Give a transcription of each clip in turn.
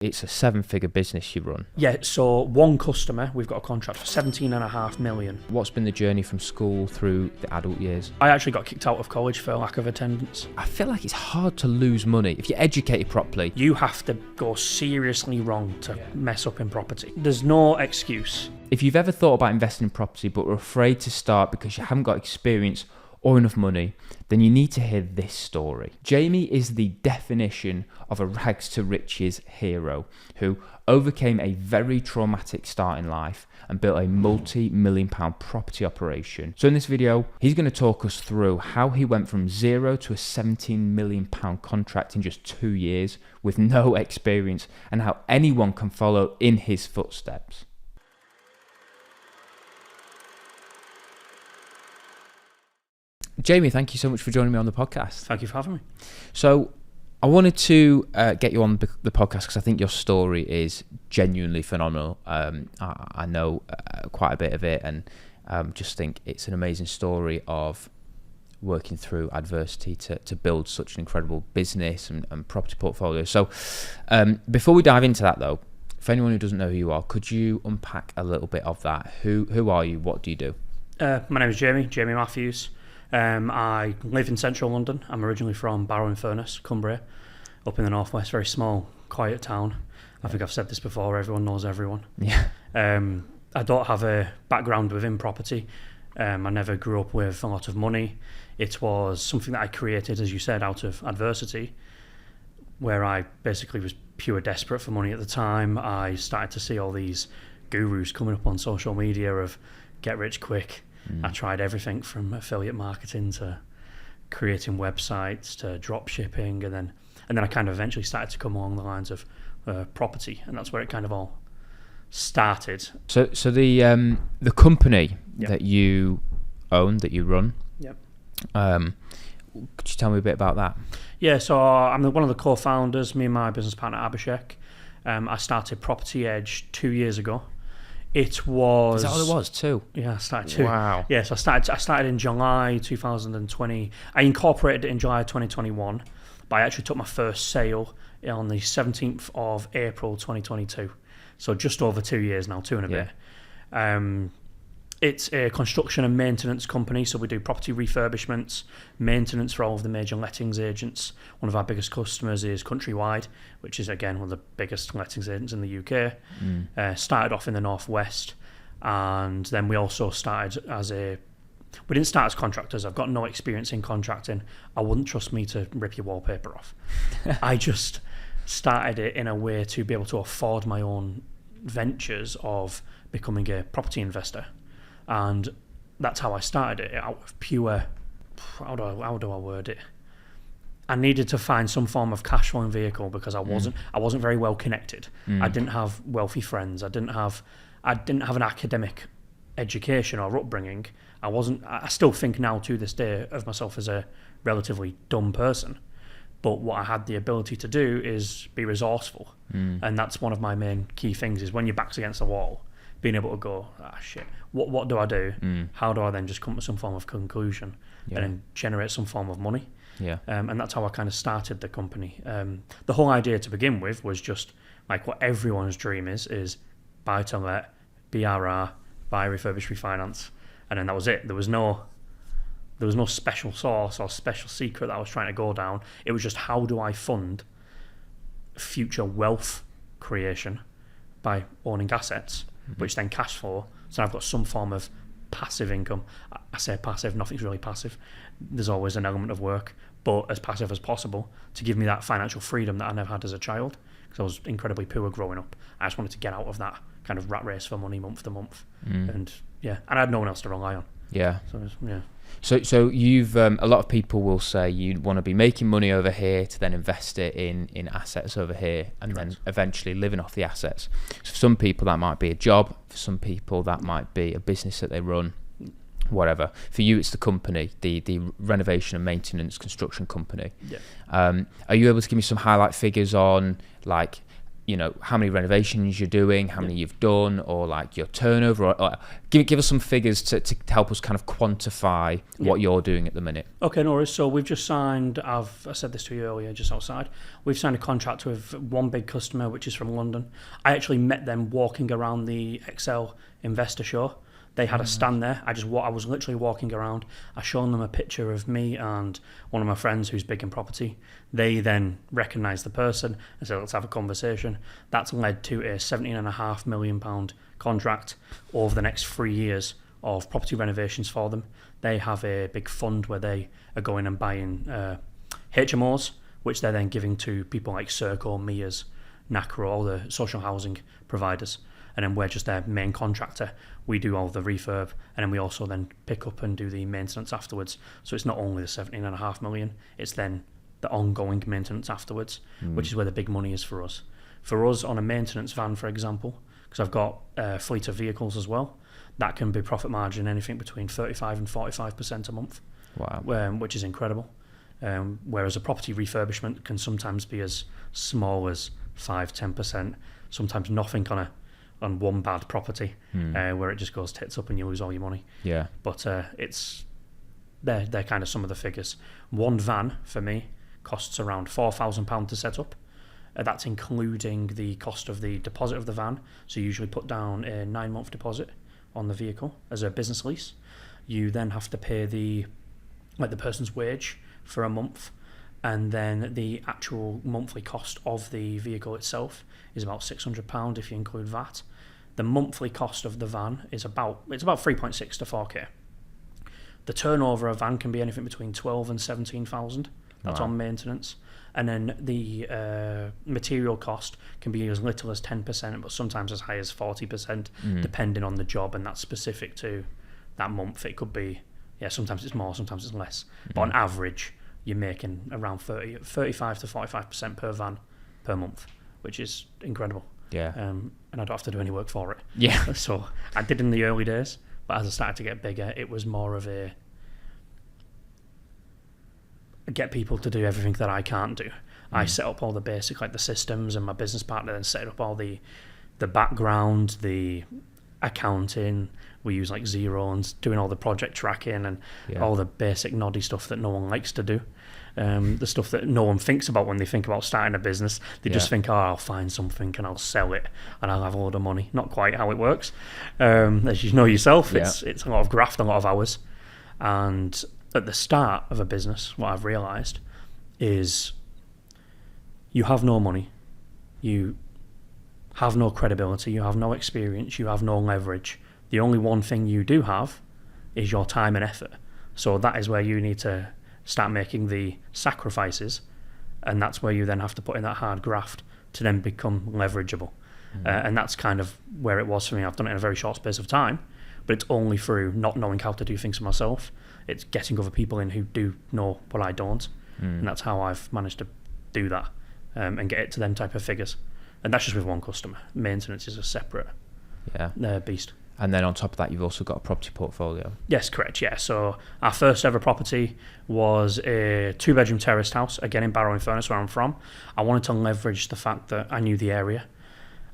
It's a 7-figure business you run. Yeah, so one customer, we've got a contract for 17.5 million. What's been the journey from school through the adult years? I actually got kicked out of college for lack of attendance. I feel like it's hard to lose money if you're educated properly. You have to go seriously wrong to mess up in property. There's no excuse. If you've ever thought about investing in property but were afraid to start because you haven't got experience or enough money, then you need to hear this story. Jamie is the definition of a rags to riches hero who overcame a very traumatic start in life and built a multi-million-pound property operation. So in this video, he's going to talk us through how he went from zero to a 17 million pound contract in just 2 years with no experience, and how anyone can follow in his footsteps. Jamie, thank you so much for joining me on the podcast. Thank you for having me. So I wanted to get you on the podcast because I think your story is genuinely phenomenal. I know quite a bit of it, and just think it's an amazing story of working through adversity to build such an incredible business and property portfolio. So before we dive into that though, for anyone who doesn't know who you are, could you unpack a little bit of that? Who are you? What do you do? My name is Jamie Matthews. I live in central London. I'm originally from Barrow-in-Furness, Cumbria, up in the northwest, very small, quiet town. I think I've said this before, everyone knows everyone. Yeah. I don't have a background within property. I never grew up with a lot of money. It was something that I created, as you said, out of adversity, where I basically was pure desperate for money at the time. I started to see all these gurus coming up on social media of get rich quick. I tried everything from affiliate marketing to creating websites to drop shipping, and then I kind of eventually started to come along the lines of property, and that's where it kind of all started. So the company Yep. that you own, that you run, Yep. Could you tell me a bit about that? Yeah, so I'm one of the co-founders, me and my business partner Abhishek. I started Property Edge 2 years ago. It was... Is that what it was too? Yeah, I started too. Wow. Yeah, so I started in July 2020. I incorporated it in July 2021, but I actually took my first sale on the 17th of April 2022. So just over 2 years now, 2 and a bit. It's a construction and maintenance company, so we do property refurbishments, maintenance for all of the major lettings agents. One of our biggest customers is Countrywide, which is, again, one of the biggest lettings agents in the UK. Started off in the Northwest, and then we also started we didn't start as contractors. I've got no experience in contracting. I wouldn't trust me to rip your wallpaper off. I just started it in a way to be able to afford my own ventures of becoming a property investor. And that's how I started it, out of pure, how do I word it? I needed to find some form of cash flowing vehicle because I wasn't very well connected. I didn't have wealthy friends. I didn't have an academic education or upbringing. I still think now to this day of myself as a relatively dumb person. But what I had the ability to do is be resourceful. And that's one of my main key things, is when your back's against the wall, being able to go, shit, what do I do? How do I then just come to some form of conclusion and then generate some form of money? Yeah. And that's how I kind of started the company. The whole idea to begin with was just like what everyone's dream is buy to let, BRR, buy, refurbish, refinance. And then that was it. There was no special sauce or special secret that I was trying to go down. It was just, how do I fund future wealth creation by owning assets, which then cash flow. So I've got some form of passive income. I say passive, nothing's really passive. There's always an element of work, but as passive as possible to give me that financial freedom that I never had as a child, because I was incredibly poor growing up. I just wanted to get out of that kind of rat race for money month to month. And I had no one else to rely on. Yeah. So yeah. So you've a lot of people will say you want to be making money over here to then invest it in assets over here, and then eventually living off the assets. So for some people that might be a job, for some people that might be a business that they run, whatever. For you, it's the company, the renovation and maintenance construction company. Yeah. Are you able to give me some highlight figures on, like, how many renovations you're doing, how many you've done, or like your turnover, or give us some figures to help us kind of quantify what you're doing at the minute. Okay, no worries. So we've just signed, I said this to you earlier, just outside. We've signed a contract with one big customer, which is from London. I actually met them walking around the Excel Investor Show. They had a stand there. I was literally walking around. I showed them a picture of me and one of my friends who's big in property. They then recognised the person and said, let's have a conversation. That's led to a £17.5 million contract over the next 3 years of property renovations for them. They have a big fund where they are going and buying HMOs, which they're then giving to people like Serco, Mia's, NACRO, all the social housing providers. And then we're just their main contractor. We do all the refurb, and then we also then pick up and do the maintenance afterwards. So it's not only the 17.5 million, it's then the ongoing maintenance afterwards, which is where the big money is for us. For us, on a maintenance van, for example, because I've got a fleet of vehicles as well, that can be profit margin anything between 35 and 45% a month. Wow. Which is incredible. Whereas a property refurbishment can sometimes be as small as 5-10%, sometimes nothing on one bad property, where it just goes tits up and you lose all your money. Yeah. But they're kind of some of the figures. One van for me costs around £4,000 to set up. That's including the cost of the deposit of the van. So you usually put down a 9-month deposit on the vehicle as a business lease. You then have to pay the person's wage for a month, and then the actual monthly cost of the vehicle itself is about £600 if you include VAT. The monthly cost of the van is about 3.6 to 4k. The turnover of a van can be anything between 12 and 17,000. That's on maintenance. And then the material cost can be as little as 10%, but sometimes as high as 40%, depending on the job, and that's specific to that month. It could be, sometimes it's more, sometimes it's less. But on average, you're making around 35 to 45% per van per month, which is incredible. Yeah. And I don't have to do any work for it. Yeah. So I did in the early days, but as I started to get bigger, it was more of a get people to do everything that I can't do. I set up all the basic, like the systems, and my business partner then set up all the background, the accounting. We use like Xero and doing all the project tracking and all the basic noddy stuff that no one likes to do. The stuff that no one thinks about when they think about starting a business. They just think, I'll find something and I'll sell it and I'll have a load of money. Not quite how it works. As you know yourself, it's a lot of graft, a lot of hours. And at the start of a business, what I've realised is you have no money, you have no credibility, you have no experience, you have no leverage. The only one thing you do have is your time and effort. So that is where you need to start making the sacrifices, and that's where you then have to put in that hard graft to then become leverageable. And that's kind of where it was for me. I've done it in a very short space of time, but it's only through not knowing how to do things for myself. It's getting other people in who do know what I don't, and that's how I've managed to do that and get it to them type of figures. And that's just with one customer. Maintenance is a separate beast. And then on top of that, you've also got a property portfolio. Yes, correct, yeah. So our first ever property was a 2-bedroom terraced house, again in Barrow-in-Furness, where I'm from. I wanted to leverage the fact that I knew the area,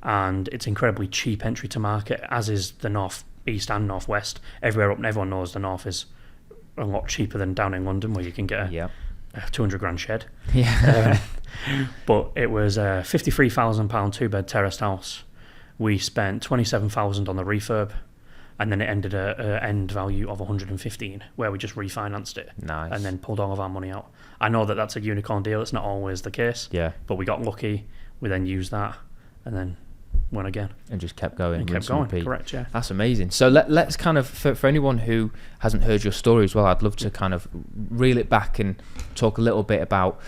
and it's incredibly cheap entry to market, as is the north east and northwest. Everywhere up, everyone knows the north is a lot cheaper than down in London, where you can get a 200 grand shed. But it was a £53,000 2-bed terraced house. We spent 27,000 on the refurb, and then it ended at an end value of 115, where we just refinanced it. Nice. And then pulled all of our money out. I know that that's a unicorn deal. It's not always the case. Yeah. But we got lucky. We then used that, and then went again. And just kept going. And kept going. Correct. Yeah. That's amazing. So let's kind of, for anyone who hasn't heard your story as well, I'd love to kind of reel it back and talk a little bit about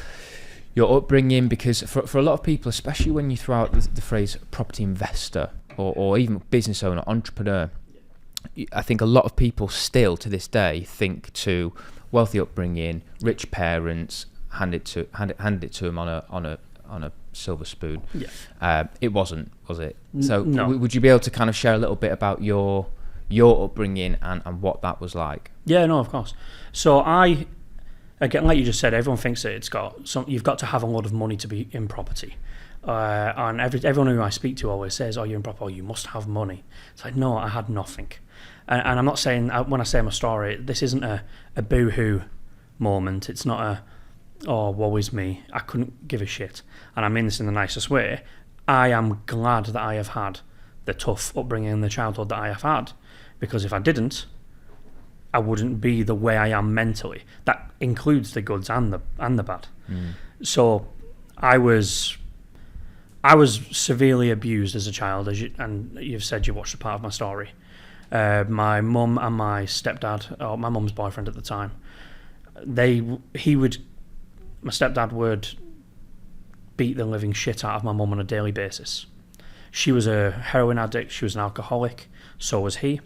your upbringing, because for a lot of people, especially when you throw out the phrase property investor or even business owner, entrepreneur, I think a lot of people still to this day think to wealthy upbringing, rich parents, hand it to them on a silver spoon. It wasn't, was it? So no. Would you be able to kind of share a little bit about your upbringing and what that was like? Yeah, no, of course. So again, like you just said, everyone thinks that you've got to have a lot of money to be in property. And everyone who I speak to always says, "Oh, you're improper. Oh, you must have money." It's like, no, I had nothing. And I'm not saying, when I say my story, this isn't a boo-hoo moment. It's not a, oh, woe is me. I couldn't give a shit. And I mean this in the nicest way. I am glad that I have had the tough upbringing and the childhood that I have had, because if I didn't, I wouldn't be the way I am mentally. That includes the goods and the bad. So I was severely abused as a child, and you've said you watched a part of my story. My mum and my stepdad, or my mum's boyfriend at the time, my stepdad would beat the living shit out of my mum on a daily basis. She was a heroin addict, she was an alcoholic, so was he.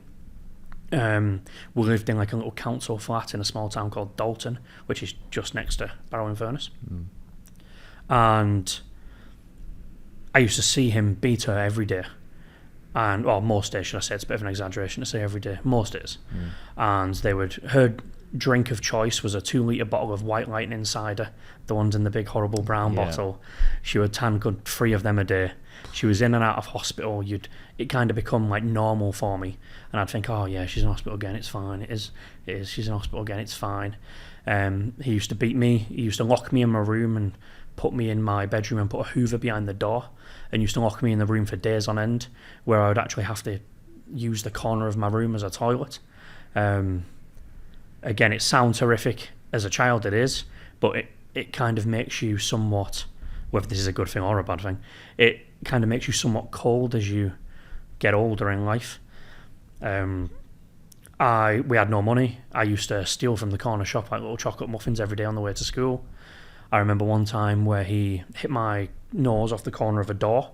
We lived in like a little council flat in a small town called Dalton, which is just next to Barrow-in-Furness. And I used to see him beat her every day. And, well, most days, should I say. It's a bit of an exaggeration to say every day. Most days. And her drink of choice was a 2-litre bottle of White Lightning cider, the ones in the big horrible brown bottle. She would tan good 3 of them a day. She was in and out of hospital. It kind of become like normal for me, and I'd think, oh yeah, she's in hospital again, it's fine. It is. She's in hospital again, it's fine. He used to beat me. He used to lock me in my room and put me in my bedroom and put a Hoover behind the door, and used to lock me in the room for days on end, where I would actually have to use the corner of my room as a toilet. Again, it sounds horrific. As a child it is, but it kind of makes you somewhat, whether this is a good thing or a bad thing, it kind of makes you somewhat cold as you get older in life. We had no money. I used to steal from the corner shop like little chocolate muffins every day on the way to school. I remember one time where he hit my nose off the corner of a door,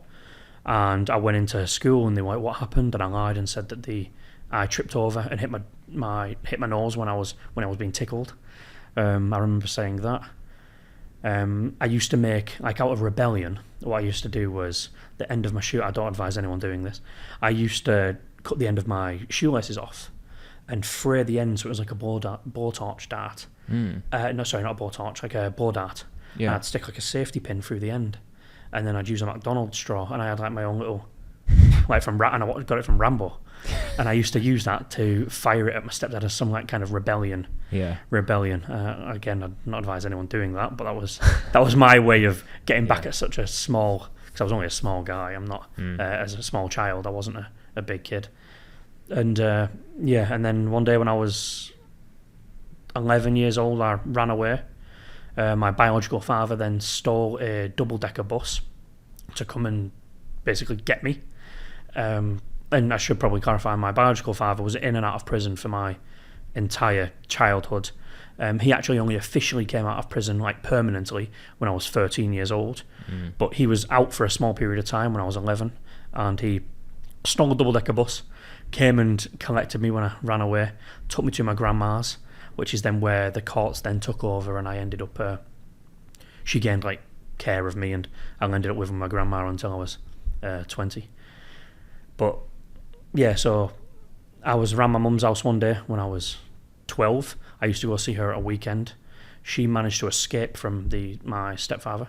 and I went into school and they were like, what happened? And I lied and said that I tripped over and hit my nose when I was being tickled. I remember saying that. I used to make, like, out of rebellion, what I used to do was, the end of my shoe, I don't advise anyone doing this, I used to cut the end of my shoelaces off and fray the end so it was like a blowtorch dart. No, sorry, not a blowtorch, like a blow dart. And I'd stick like a safety pin through the end, and then I'd use a McDonald's straw, and I had like my own little, like and I got it from Rambo, and I used to use that to fire it at my stepdad as some like kind of rebellion. Again, I'd not advise anyone doing that, but that was my way of getting back at such a small, because I was only a small guy. I'm not as a small child. I wasn't a big kid. And and then one day when I was 11 years old, I ran away. My biological father then stole a double-decker bus to come and basically get me. And I should probably clarify, my biological father was in and out of prison for my entire childhood. He actually only officially came out of prison like permanently when I was 13 years old, but he was out for a small period of time when I was 11, and he stole a double-decker bus, came and collected me when I ran away, took me to my grandma's, which is then where the courts then took over, and I ended up, she gained like care of me, and I ended up with my grandma until I was 20. But yeah, so I was around my mum's house one day when I was 12. I used to go see her at a weekend. She managed to escape from my stepfather,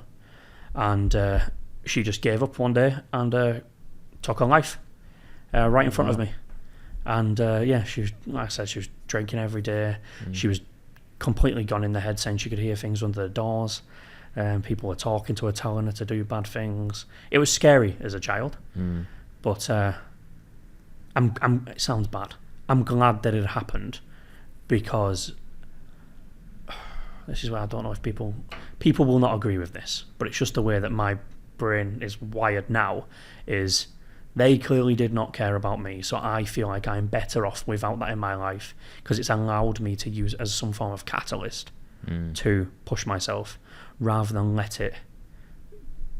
and she just gave up one day and took her life right in front of me. And she was, like I said, she was drinking every day. She was completely gone in the head, saying she could hear things under the doors. People were talking to her, telling her to do bad things. It was scary as a child, but it sounds bad. I'm glad that it happened, because this is where I don't know if people will not agree with this, but it's just the way that my brain is wired now. Is they clearly did not care about me, so I feel like I'm better off without that in my life, because it's allowed me to use as some form of catalyst to push myself, rather than let it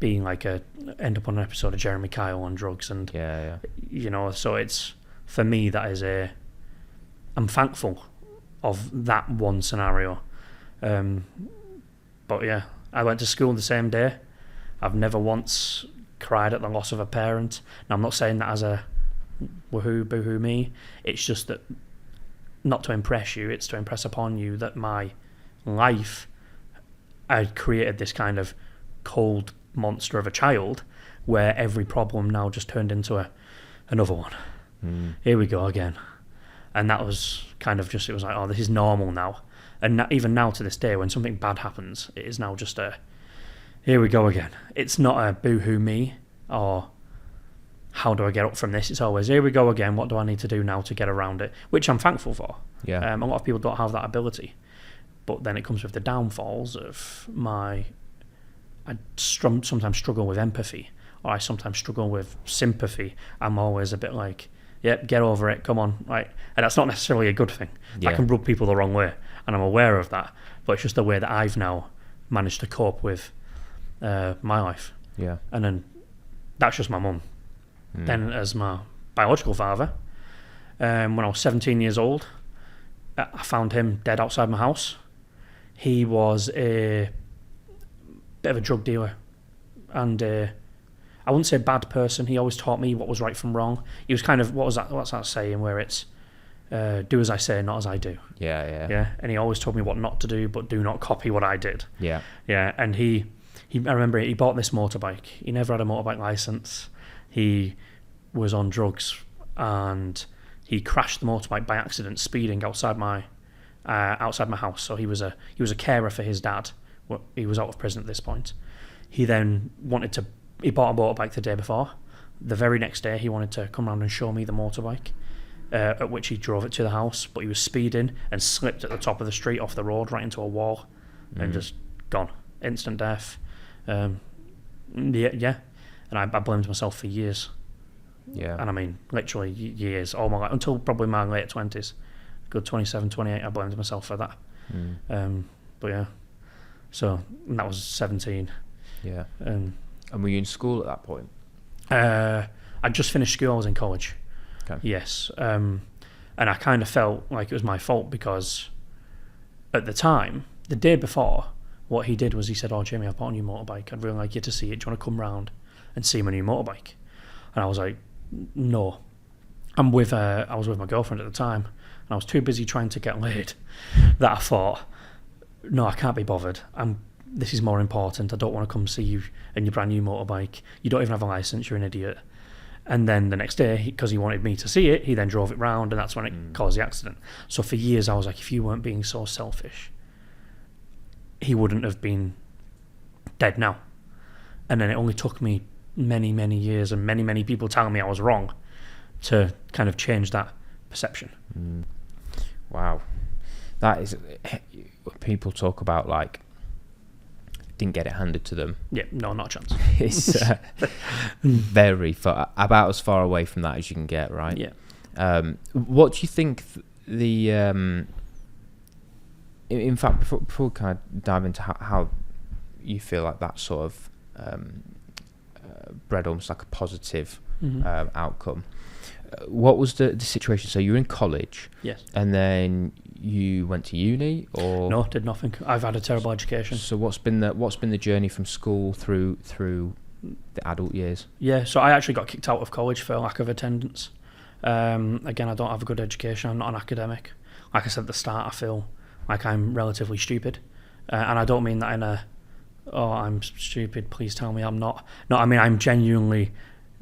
being like end up on an episode of Jeremy Kyle on drugs. And so it's, for me, that is I'm thankful of that one scenario. But yeah, I went to school the same day. I've never once cried at the loss of a parent. Now, I'm not saying that as a woohoo, boohoo me. It's just that, not to impress you, it's to impress upon you that my life, I created this kind of cold monster of a child where every problem now just turned into another one. Here we go again. And that was kind of just, it was like, oh, this is normal now. And even now to this day, when something bad happens, it is now just here we go again. It's not a boo-hoo me or how do I get up from this? It's always, here we go again. What do I need to do now to get around it? Which I'm thankful for. Yeah. A lot of people don't have that ability. But then it comes with the downfalls of I sometimes struggle with empathy, or I sometimes struggle with sympathy. I'm always a bit like, yep, get over it, come on. Right? And that's not necessarily a good thing. Yeah. I can rub people the wrong way, and I'm aware of that. But it's just the way that I've now managed to cope with my life. Yeah. And then that's just my mum. Then as my biological father, when I was 17 years old, I found him dead outside my house. He was a bit of a drug dealer, and I wouldn't say a bad person. He always taught me what was right from wrong. He was kind of, what's that saying where it's do as I say, not as I do. Yeah. And he always told me what not to do, but do not copy what I did. Yeah. And I remember he bought this motorbike. He never had a motorbike license. He was on drugs, and he crashed the motorbike by accident, speeding outside my house. So he was a carer for his dad. Well, he was out of prison at this point. He then he bought a motorbike the day before. The very next day, he wanted to come around and show me the motorbike, at which he drove it to the house, but he was speeding and slipped at the top of the street off the road right into a wall and just gone. Instant death. And I blamed myself for years. Yeah. And I mean, literally years, all my life, until probably my late 20s. Good 27, 28, I blamed myself for that. But yeah. So, and that was 17. Yeah. And were you in school at that point? I just finished school, I was in college. Okay. Yes. And I kind of felt like it was my fault because at the time, the day before, what he did was he said, oh, Jamie, I've bought a new motorbike. I'd really like you to see it. Do you want to come round and see my new motorbike? And I was like, no. I was with my girlfriend at the time, and I was too busy trying to get laid that I thought, no, I can't be bothered. This is more important. I don't want to come see you in your brand new motorbike. You don't even have a license. You're an idiot. And then the next day, because he wanted me to see it, he then drove it round, and that's when it caused the accident. So for years, I was like, if you weren't being so selfish, he wouldn't have been dead now. And then it only took me many, many years and many, many people telling me I was wrong to kind of change that perception. Wow. That is, people talk about like, didn't get it handed to them. Yeah, no, not a chance. It's very far, about as far away from that as you can get, right? Yeah. What do you think in fact, before we kind of dive into how you feel like that sort of bred almost like a positive outcome, what was the situation? So you were in college, yes, and then you went to uni, or no, did nothing. I've had a terrible education. So what's been the journey from school through the adult years? Yeah, so I actually got kicked out of college for lack of attendance. Again, I don't have a good education. I'm not an academic. Like I said at the start, I feel like I'm relatively stupid, and I don't mean that in a I'm stupid, please tell me I'm not. No, I mean I'm genuinely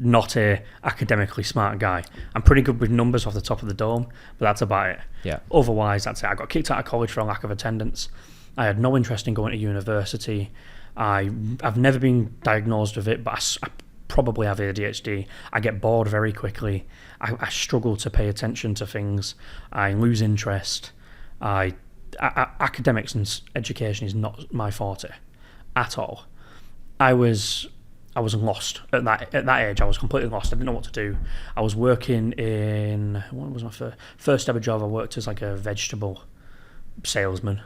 not a academically smart guy. I'm pretty good with numbers off the top of the dome, but that's about it. Yeah. Otherwise, that's it. I got kicked out of college for a lack of attendance. I had no interest in going to university. I've never been diagnosed with it, but I probably have ADHD. I get bored very quickly. I struggle to pay attention to things. I lose interest. Academics and education is not my forte at all. I was lost at that age. I was completely lost. I didn't know what to do. I was working in, what was my first ever job? I worked as like a vegetable salesman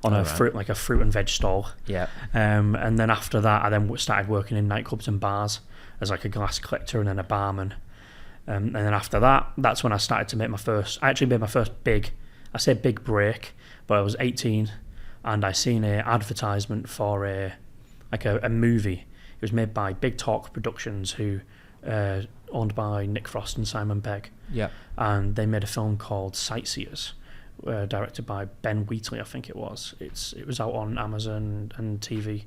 on a fruit and veg stall. Yeah. And then after that, I then started working in nightclubs and bars as like a glass collector and then a barman. And then after that, that's when I started to make my first big break. But I was 18, and I seen an advertisement for a movie. It was made by Big Talk Productions, who owned by Nick Frost and Simon Pegg. Yeah. And they made a film called Sightseers, directed by Ben Wheatley, I think it was. It was out on Amazon and TV,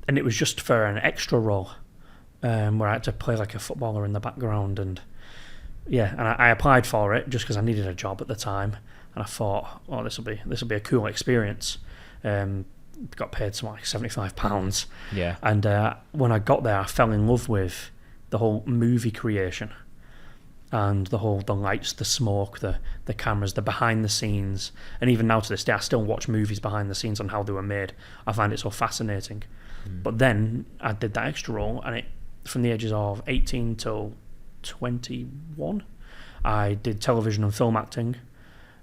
and it was just for an extra role. where I had to play like a footballer in the background, and I applied for it just because I needed a job at the time, and I thought, oh, this will be a cool experience. Got paid something like £75, Yeah. and when I got there, I fell in love with the whole movie creation, and the lights, the smoke, the cameras, the behind the scenes, and even now to this day, I still watch movies behind the scenes on how they were made. I find it so fascinating. But then I did that extra role, and from the ages of 18 till 21, I did television and film acting.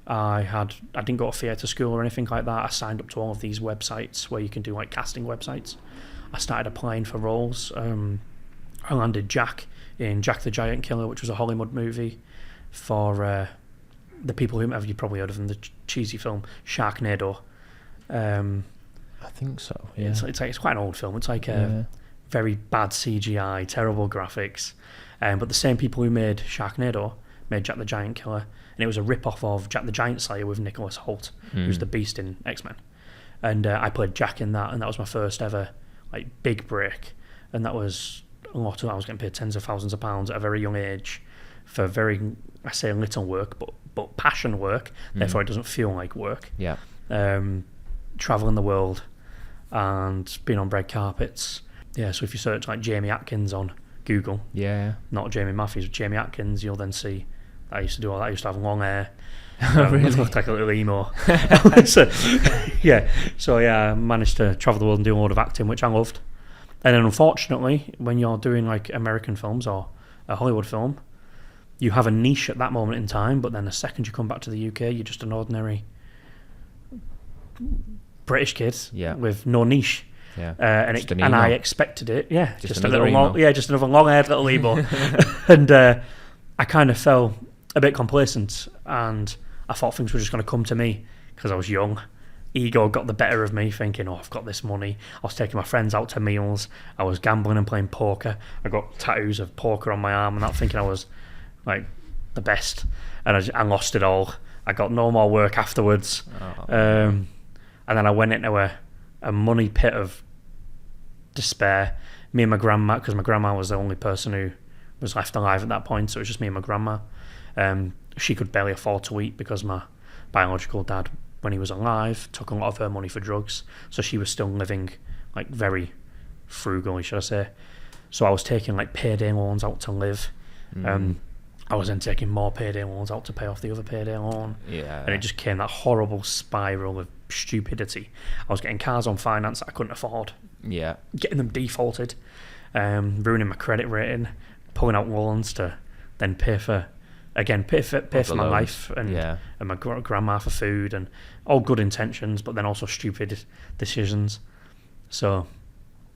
I didn't go to theatre school or anything like that. I signed up to all of these websites where you can do like casting websites. I started applying for roles. I landed Jack in Jack the Giant Killer, which was a Hollywood movie for the people who you've probably heard of them, the cheesy film Sharknado. I think so. Yeah. It's quite an old film. It's like very bad CGI, terrible graphics. But the same people who made Sharknado made Jack the Giant Killer, and it was a rip-off of Jack the Giant Slayer with Nicholas Hoult, who's the Beast in X-Men. And I played Jack in that, and that was my first ever like big break. And that was a lot of. I was getting paid tens of thousands of pounds at a very young age for very, I say, little work, but passion work. Therefore, it doesn't feel like work. Yeah. Traveling the world and being on red carpets. Yeah. So if you search like Jamie Atkins on Google, not Jamie Matthews, but Jamie Atkins, you'll then see I used to do all that. I used to have long hair. Really? Looked like a little emo. So I managed to travel the world and do a lot of acting, which I loved. And then unfortunately, when you're doing like American films or a Hollywood film, you have a niche at that moment in time, but then the second you come back to the UK, you're just an ordinary British kid with no niche. Yeah. And I expected it. Yeah. Just a another little emo. just another long-haired little emo. And I kind of fell a bit complacent, and I thought things were just going to come to me because I was young. Ego got the better of me, thinking, I've got this money. I was taking my friends out to meals. I was gambling and playing poker. I got tattoos of poker on my arm and that, thinking I was like the best. And I lost it all. I got no more work afterwards. And then I went into a money pit of despair. Me and my grandma, because my grandma was the only person who was left alive at that point, so it was just me and my grandma. She could barely afford to eat because my biological dad, when he was alive, took a lot of her money for drugs, so she was still living like very frugally, should I say. So I was taking like payday loans out to live. I was then taking more payday loans out to pay off the other payday loan. And it just came that horrible spiral of stupidity. I was getting cars on finance that I couldn't afford, getting them defaulted, ruining my credit rating, pulling out loans to then pay for my life and my grandma for food, and all good intentions, but then also stupid decisions. So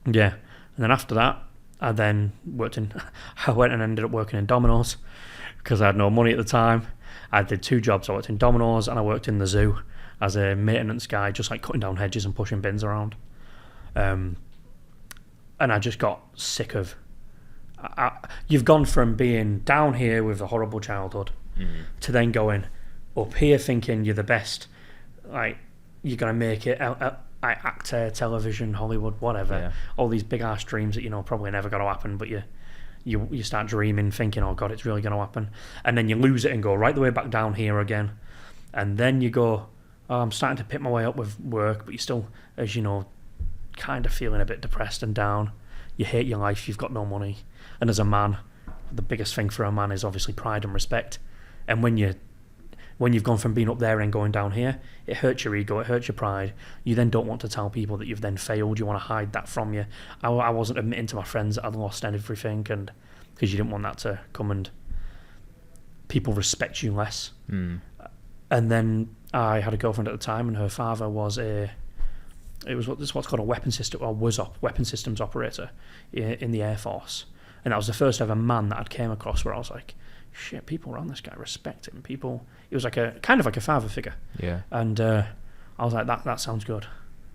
and then after that I went and ended up working in Domino's because I had no money at the time. I did 2 jobs. I worked in Domino's and I worked in the zoo as a maintenance guy, just like cutting down hedges and pushing bins around. And I just got sick of you've gone from being down here with a horrible childhood to then going up here thinking you're the best, like you're going to make it actor, television, Hollywood, whatever, all these big ass dreams that probably never going to happen, but you start dreaming, thinking, oh god, it's really going to happen, and then you lose it and go right the way back down here again, and then you go, oh, I'm starting to pick my way up with work, but you're still, as you know, kind of feeling a bit depressed and down. You hate your life, you've got no money. And as a man, the biggest thing for a man is obviously pride and respect. And when you've gone from being up there and going down here, it hurts your ego, it hurts your pride. You then don't want to tell people that you've then failed. You want to hide that from you. I wasn't admitting to my friends that I'd lost everything, and because you didn't want that to come and people respect you less. And then I had a girlfriend at the time, and her father was what's called a weapons systems operator in the Air Force. And that was the first ever man that I'd came across where I was like, shit, people around this guy respect him. He was like kind of like a father figure. And I was like, that sounds good.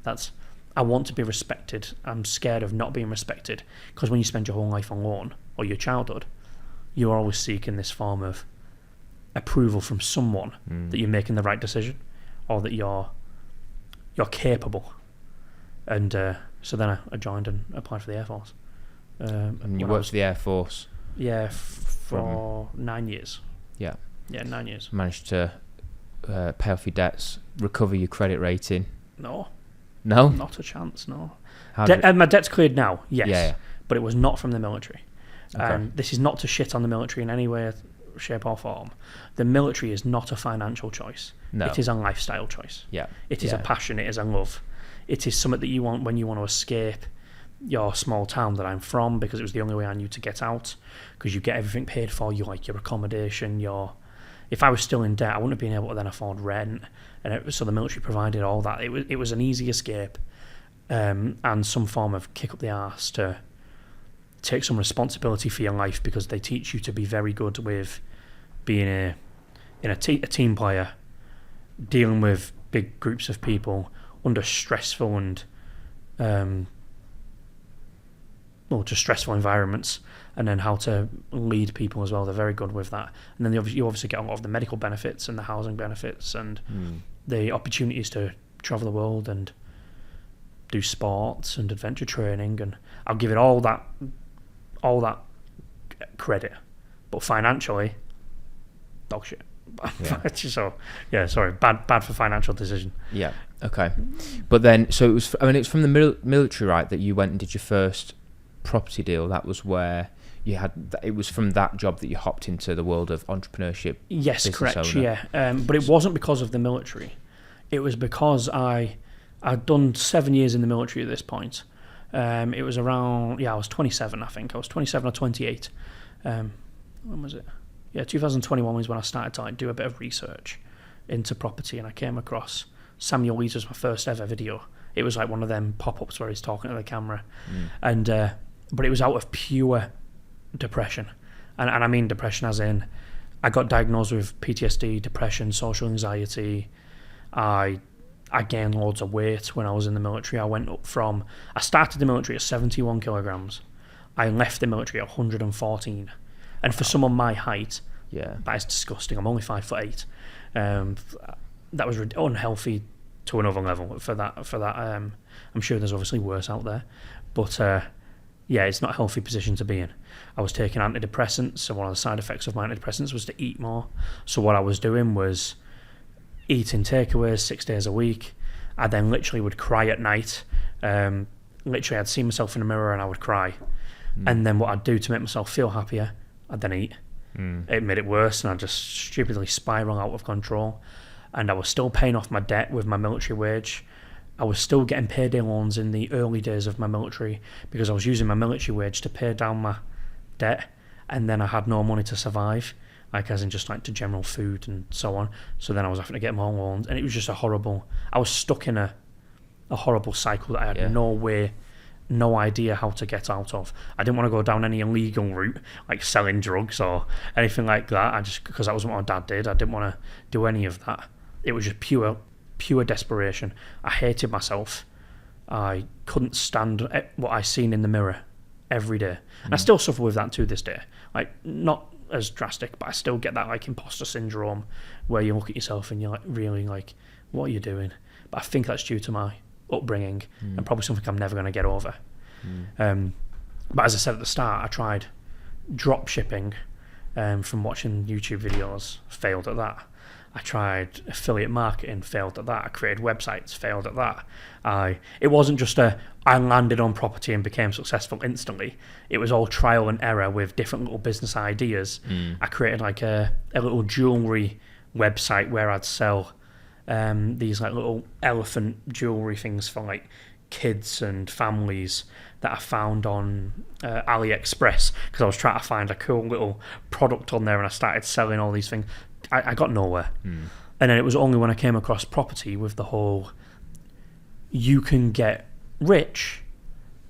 I want to be respected. I'm scared of not being respected, because when you spend your whole life alone, or your childhood, you're always seeking this form of approval from someone that you're making the right decision, or that you're capable. And so then I joined and applied for the Air Force. And you worked for the Air Force? Yeah, for 9 years. Yeah. Yeah, 9 years. Managed to pay off your debts, recover your credit rating? No. No? Not a chance, no. How My debt's cleared now, yes. Yeah. But it was not from the military. Okay. This is not to shit on the military in any way, shape or form. The military is not a financial choice. No. It is a lifestyle choice. Yeah. It is a passion. It is a love. It is something that you want when you want to escape your small town that I'm from, because it was the only way I knew to get out, because you get everything paid for, you like your accommodation, if I was still in debt, I wouldn't have been able to then afford rent, and so the military provided all that. It was an easy escape, and some form of kick up the arse to take some responsibility for your life, because they teach you to be very good with being a team player, dealing with big groups of people under stressful and just stressful environments, and then how to lead people as well. They're very good with that. And then you obviously get a lot of the medical benefits and the housing benefits and the opportunities to travel the world and do sports and adventure training. And I'll give it all that credit, but financially, dog shit. Yeah. So yeah, sorry, bad for financial decision. Yeah. Okay. But then, so it was. I mean, it's from the military, right? That you went and did your first property deal. That was where you had. It was from that job that you hopped into the world of entrepreneurship. Yes, correct. Owner. Yeah, but it wasn't because of the military. It was because I'd done 7 years in the military at this point. It was around. I was 27. I think I was 27 or 28. When was it? Yeah, 2021 was when I started to do a bit of research into property, and I came across Samuel Leeds was my first ever video. It was like one of them pop-ups where he's talking to the camera, and but it was out of pure depression, and I mean depression as in I got diagnosed with PTSD, depression, social anxiety. I gained loads of weight when I was in the military. I started the military at 71 kilograms. I left the military at 114. And for someone my height, that is disgusting. I'm only 5'8". That was unhealthy to another level. For that, I'm sure there's obviously worse out there, but it's not a healthy position to be in. I was taking antidepressants, so one of the side effects of my antidepressants was to eat more. So what I was doing was eating takeaways 6 days a week. I then literally would cry at night. Literally, I'd see myself in the mirror and I would cry. And then what I'd do to make myself feel happier, I'd then eat. It made it worse, and I'd just stupidly spiral out of control. And I was still paying off my debt with my military wage. I was still getting payday loans in the early days of my military, because I was using my military wage to pay down my debt, and then I had no money to survive, like as in just like to general food and so on. So then I was having to get more loans, and it was just I was stuck in a horrible cycle that I had no idea how to get out of. I didn't want to go down any illegal route, like selling drugs or anything like that. Because that wasn't what my dad did. I didn't want to do any of that. It was just pure desperation. I hated myself. I couldn't stand what I seen in the mirror every day. And I still suffer with that to this day. Like, not as drastic, but I still get that like imposter syndrome where you look at yourself and you're like, really, like, what are you doing? But I think that's due to my upbringing and probably something I'm never going to get over. But as I said at the start, I tried drop shipping from watching YouTube videos, failed at that. I tried affiliate marketing, failed at that. I created websites, failed at that. It wasn't just I landed on property and became successful instantly. It was all trial and error with different little business ideas. I created like a little jewellery website where I'd sell these like little elephant jewellery things for like kids and families that I found on AliExpress, because I was trying to find a cool little product on there, and I started selling all these things. I got nowhere. And then it was only when I came across property with the whole, you can get rich,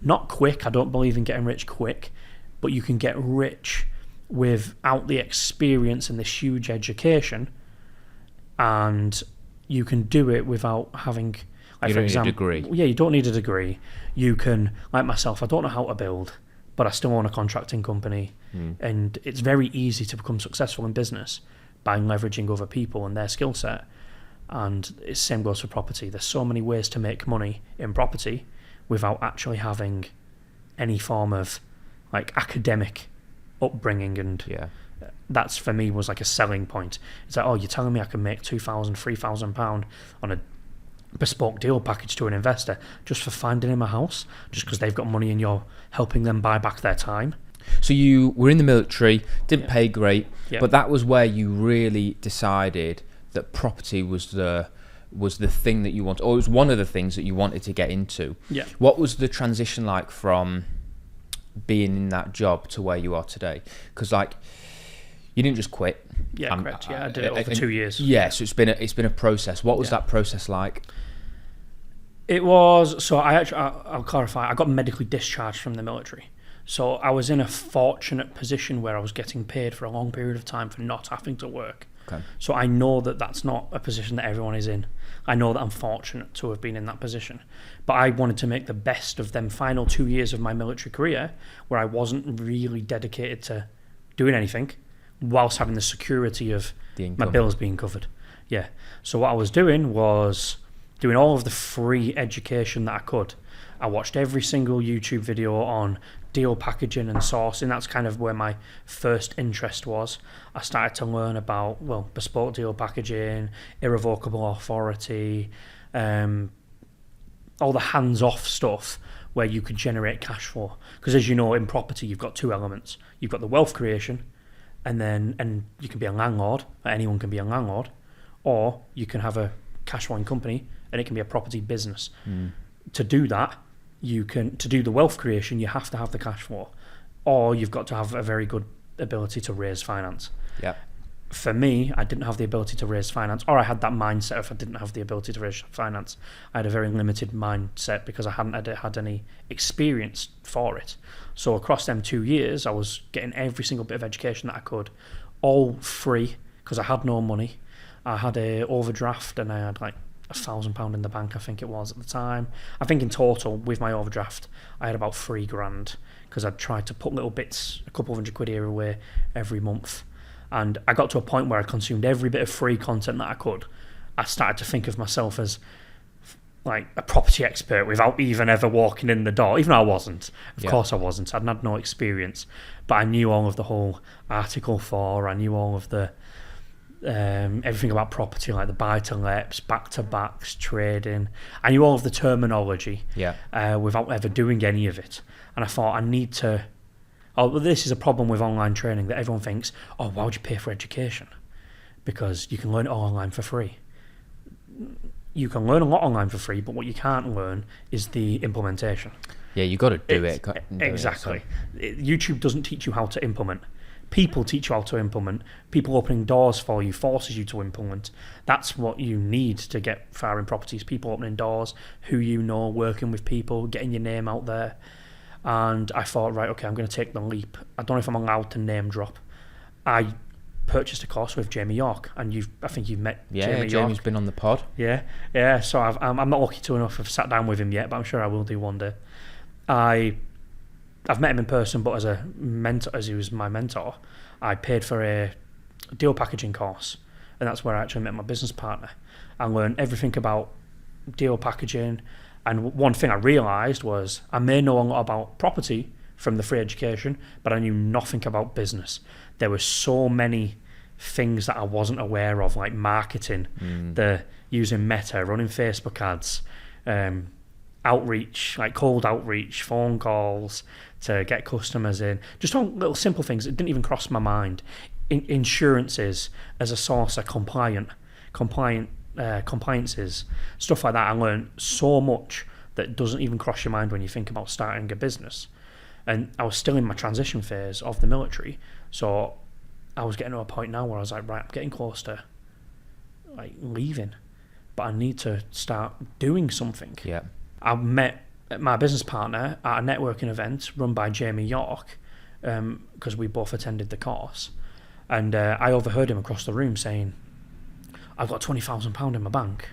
not quick, I don't believe in getting rich quick, but you can get rich without the experience and this huge education, and you can do it without having, like, for example, need a degree. Yeah, you don't need a degree. You can, like myself, I don't know how to build, but I still own a contracting company, and it's very easy to become successful in business by leveraging other people and their skill set. And the same goes for property. There's so many ways to make money in property without actually having any form of like academic upbringing, and that's for me was like a selling point. It's like, oh, you're telling me I can make £2,000, £3,000 on a bespoke deal package to an investor just for finding him a house, just because they've got money and you're helping them buy back their time. So you were in the military, didn't pay great, Yeah. but that was where you really decided that property was the thing that you wanted, or it was one of the things that you wanted to get into. Yeah. What was the transition like from being in that job to where you are today? Because like, you didn't just quit. Yeah, correct. Yeah, I did it over 2 years. Yeah, so it's been a process. What was that process like? It was, so I'll clarify, I got medically discharged from the military. So I was in a fortunate position where I was getting paid for a long period of time for not having to work. Okay. So I know that that's not a position that everyone is in. I know that I'm fortunate to have been in that position. But I wanted to make the best of them final 2 years of my military career where I wasn't really dedicated to doing anything whilst having the security of my bills being covered. Yeah. So what I was doing was doing all of the free education that I could. I watched every single YouTube video on deal packaging and sourcing. That's kind of where my first interest was. I started to learn about, well, bespoke deal packaging, irrevocable authority, all the hands-off stuff where you could generate cash flow. Because as you know, in property, you've got two elements. You've got the wealth creation, and you can be a landlord. Anyone can be a landlord. Or you can have a cash flowing company, and it can be a property business. To do that, to do the wealth creation, you have to have the cash flow, or you've got to have a very good ability to raise finance. Yeah. For me, I didn't have the ability to raise finance, or I had that mindset if I didn't have the ability to raise finance. I had a very limited mindset because I hadn't had any experience for it. So across them 2 years, I was getting every single bit of education that I could, all free because I had no money. I had a overdraft and I had like £1,000 in the bank, I think it was at the time. I think in total with my overdraft I had about £3,000 because I'd tried to put little bits, a couple of £100 here away every month, and I got to a point where I consumed every bit of free content that I could. I started to think of myself as like a property expert without even ever walking in the door, even though I wasn't. Of course I wasn't. I'd had no experience, but I knew all of the whole Article 4, I knew all of the everything about property, like the buy-to-lets, back-to-backs, trading. I knew all of the terminology without ever doing any of it. And I thought, I need to... Oh, this is a problem with online training, that everyone thinks, oh, why would you pay for education? Because you can learn it all online for free. You can learn a lot online for free, but what you can't learn is the implementation. Yeah, you got to do it. Exactly. YouTube doesn't teach you how to implement. People teach you how to implement. People opening doors for you forces you to implement. That's what you need to get far in properties. People opening doors, who you know, working with people, getting your name out there. And I thought, right, okay, I'm going to take the leap. I don't know if I'm allowed to name drop. I purchased a course with Jamie York, and I think you've met Jamie York. Yeah, Jamie's been on the pod. Yeah. So I'm not lucky enough to have sat down with him yet, but I'm sure I will do one day. I've met him in person, but as a mentor, as he was my mentor, I paid for a deal packaging course, and that's where I actually met my business partner. I learned everything about deal packaging, and one thing I realised was I may know a lot about property from the free education, but I knew nothing about business. There were so many things that I wasn't aware of, like marketing, the using Meta, running Facebook ads, outreach, like cold outreach, phone calls to get customers in, just all little simple things that didn't even cross my mind. Insurances as a source of compliances, stuff like that. I learned so much that doesn't even cross your mind when you think about starting a business. And I was still in my transition phase of the military, so I was getting to a point now where I was like, right, I'm getting close to like leaving, but I need to start doing something. Yeah. I met my business partner at a networking event run by Jamie York, because we both attended the course, and I overheard him across the room saying, I've got £20,000 in my bank,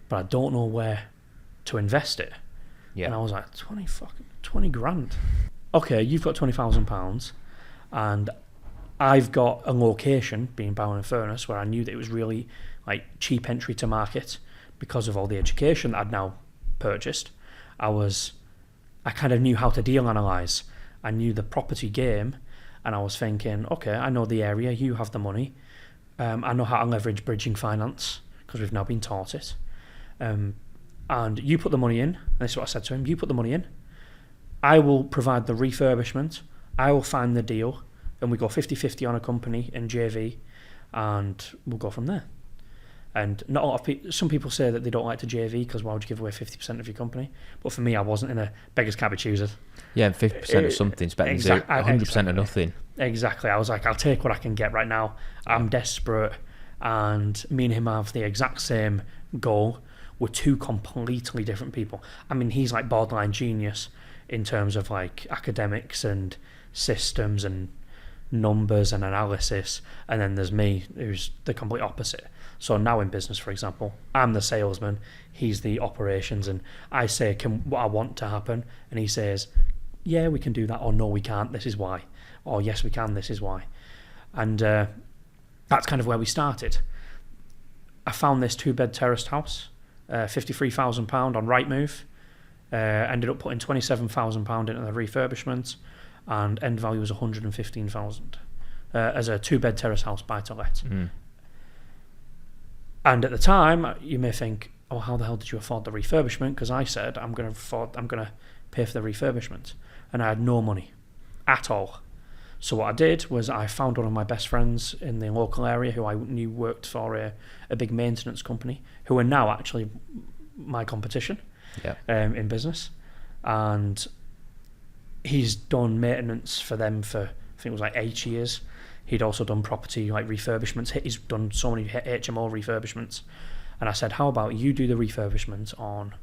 but I don't know where to invest it. Yeah. And I was like, 20 grand. Okay, you've got £20,000, and I've got a location, being Bowen and Furness, where I knew that it was really like cheap entry to market because of all the education that I'd now purchased. I kind of knew how to deal analyze. I knew the property game, and I was thinking, okay, I know the area, you have the money. I know how to leverage bridging finance because we've now been taught it. And you put the money in, and this is what I said to him, you put the money in, I will provide the refurbishment, I will find the deal, and we go 50-50 on a company in JV, and we'll go from there. And not a lot of people, some people say that they don't like to JV because why would you give away 50% of your company? But for me, I wasn't in a beggars can't be choosers. Yeah, 50% of something's better than 100% of nothing. Exactly. I was like, I'll take what I can get right now. I'm desperate. And me and him have the exact same goal. We're two completely different people. I mean, he's like borderline genius in terms of like academics and systems and numbers and analysis. And then there's me, who's the complete opposite. So now in business, for example, I'm the salesman, he's the operations, and I say what I want to happen, and he says, yeah, we can do that, or no, we can't, this is why, or yes, we can, this is why. And that's kind of where we started. I found this 2-bed terraced house, £53,000 on Rightmove, ended up putting £27,000 into the refurbishment, and end value was £115,000 as a 2-bed terrace house buy to let. And at the time, you may think, oh, how the hell did you afford the refurbishment? Because I said, I'm going to pay for the refurbishment. And I had no money at all. So what I did was I found one of my best friends in the local area who I knew worked for a big maintenance company, who are now actually my competition in business. And he's done maintenance for them for, I think it was like 8 years. He'd also done property like refurbishments. He's done so many HMO refurbishments. And I said, how about you do the refurbishment on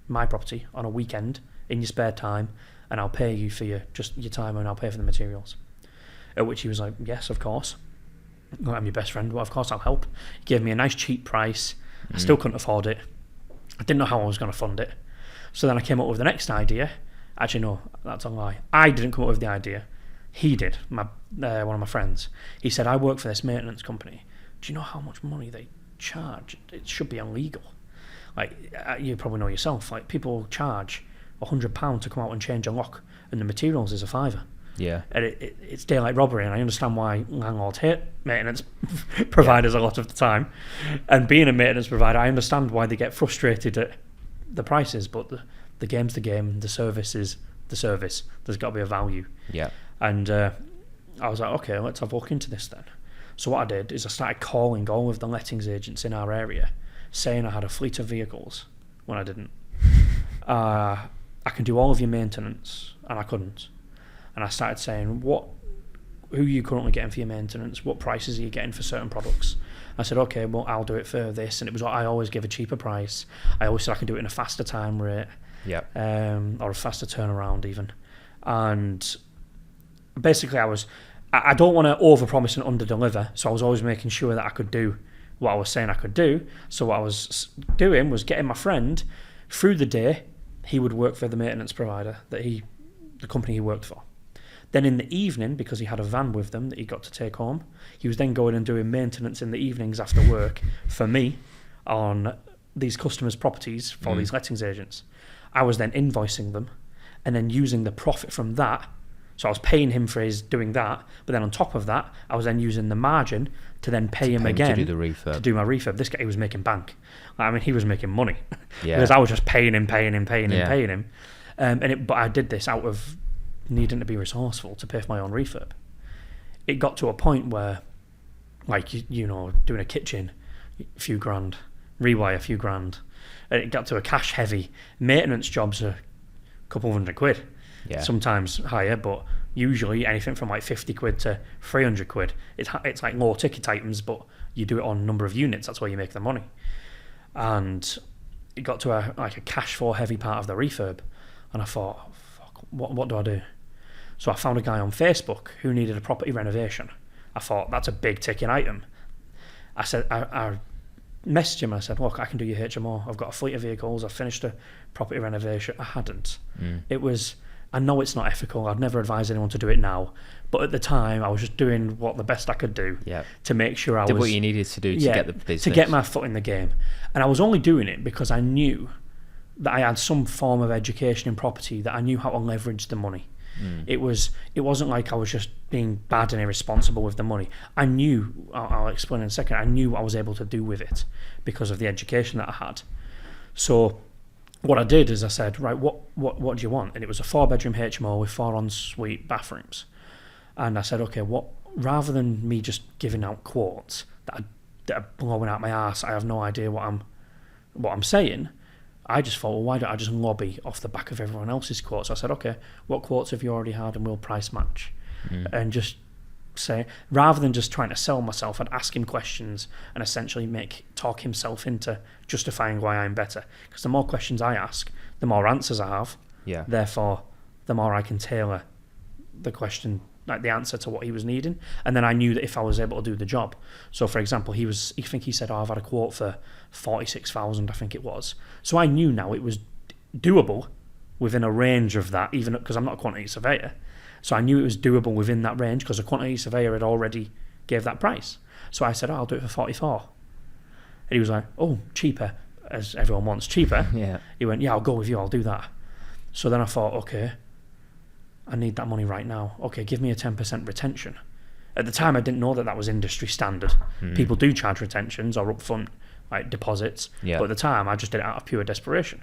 my property on a weekend in your spare time, and I'll pay you for your time, and I'll pay for the materials. At which he was like, yes, of course. I'm your best friend. Well, of course I'll help. He gave me a nice cheap price. I still couldn't afford it. I didn't know how I was going to fund it. So then I came up with the next idea. Actually, no, that's a lie. I didn't come up with the idea. He did, one of my friends. He said, I work for this maintenance company. Do you know how much money they charge? It should be illegal. Like, you probably know yourself, like people charge £100 to come out and change a lock, and the materials is a £5. Yeah. And it's daylight robbery, and I understand why landlords hate maintenance providers a lot of the time. And being a maintenance provider, I understand why they get frustrated at the prices, but the game's the game, the service is the service. There's got to be a value. Yeah. And I was like, okay, let's have a look into this then. So what I did is I started calling all of the lettings agents in our area, saying I had a fleet of vehicles when I didn't. I can do all of your maintenance, and I couldn't. And I started saying, who are you currently getting for your maintenance? What prices are you getting for certain products? I said, okay, well, I'll do it for this. And it was like, I always give a cheaper price. I always said I can do it in a faster time rate, or a faster turnaround even. And basically I don't want to overpromise and underdeliver, so I was always making sure that I could do what I was saying I could do. So what I was doing was getting my friend through the day. He would work for the maintenance provider the company he worked for. Then in the evening, because he had a van with them that he got to take home, he was then going and doing maintenance in the evenings after work for me on these customers' properties for these lettings agents. I was then invoicing them and then using the profit from that. So I was paying him for his doing that, but then on top of that, I was then using the margin to then pay him again to do my refurb. This guy, he was making bank. I mean, he was making money. Yeah. Because I was just paying him. But I did this out of needing to be resourceful to pay for my own refurb. It got to a point where, like, you know, doing a kitchen, a few grand, rewire, a few grand. And it got to a cash heavy. Maintenance jobs are a couple £100. Yeah. Sometimes higher, but usually anything from like 50 quid to 300 quid. It's like low ticket items, but you do it on number of units. That's where you make the money. And it got to a cash flow heavy part of the refurb, and I thought, fuck, what do I do? So I found a guy on Facebook who needed a property renovation. I thought, that's a big ticket item. I said, I messaged him and I said, look, I can do your HMO. I've got a fleet of vehicles. I've finished a property renovation. I hadn't. It was, I know it's not ethical. I'd never advise anyone to do it now. But at the time, I was just doing the best I could do to make sure I did what you needed to do to get the business. To get my foot in the game. And I was only doing it because I knew that I had some form of education in property, that I knew how to leverage the money. It wasn't like I was just being bad and irresponsible with the money. I knew, I'll explain in a second, I knew what I was able to do with it because of the education that I had. So what I did is I said, right, what do you want? And it was a 4-bedroom HMO with 4 ensuite bathrooms. And I said, okay, rather than me just giving out quotes that are blowing out my arse, I have no idea what I'm saying. I just thought, well, why don't I just lobby off the back of everyone else's quotes? I said, okay, what quotes have you already had, and we'll price match. And just say, rather than just trying to sell myself, I'd ask him questions and essentially talk himself into justifying why I'm better. Because the more questions I ask, the more answers I have. Yeah. Therefore, the more I can tailor the question, like the answer to what he was needing. And then I knew that if I was able to do the job. So for example, he said, oh, I've had a quote for 46,000, I think it was. So I knew now it was doable within a range of that, even because I'm not a quantity surveyor. So I knew it was doable within that range because a quantity surveyor had already gave that price. So I said, oh, I'll do it for 44. And he was like, oh, cheaper, as everyone wants, cheaper. Yeah. He went, yeah, I'll go with you, I'll do that. So then I thought, okay, I need that money right now. Okay, give me a 10% retention. At the time, I didn't know that was industry standard. People do charge retentions or upfront like deposits. Yeah. But at the time, I just did it out of pure desperation.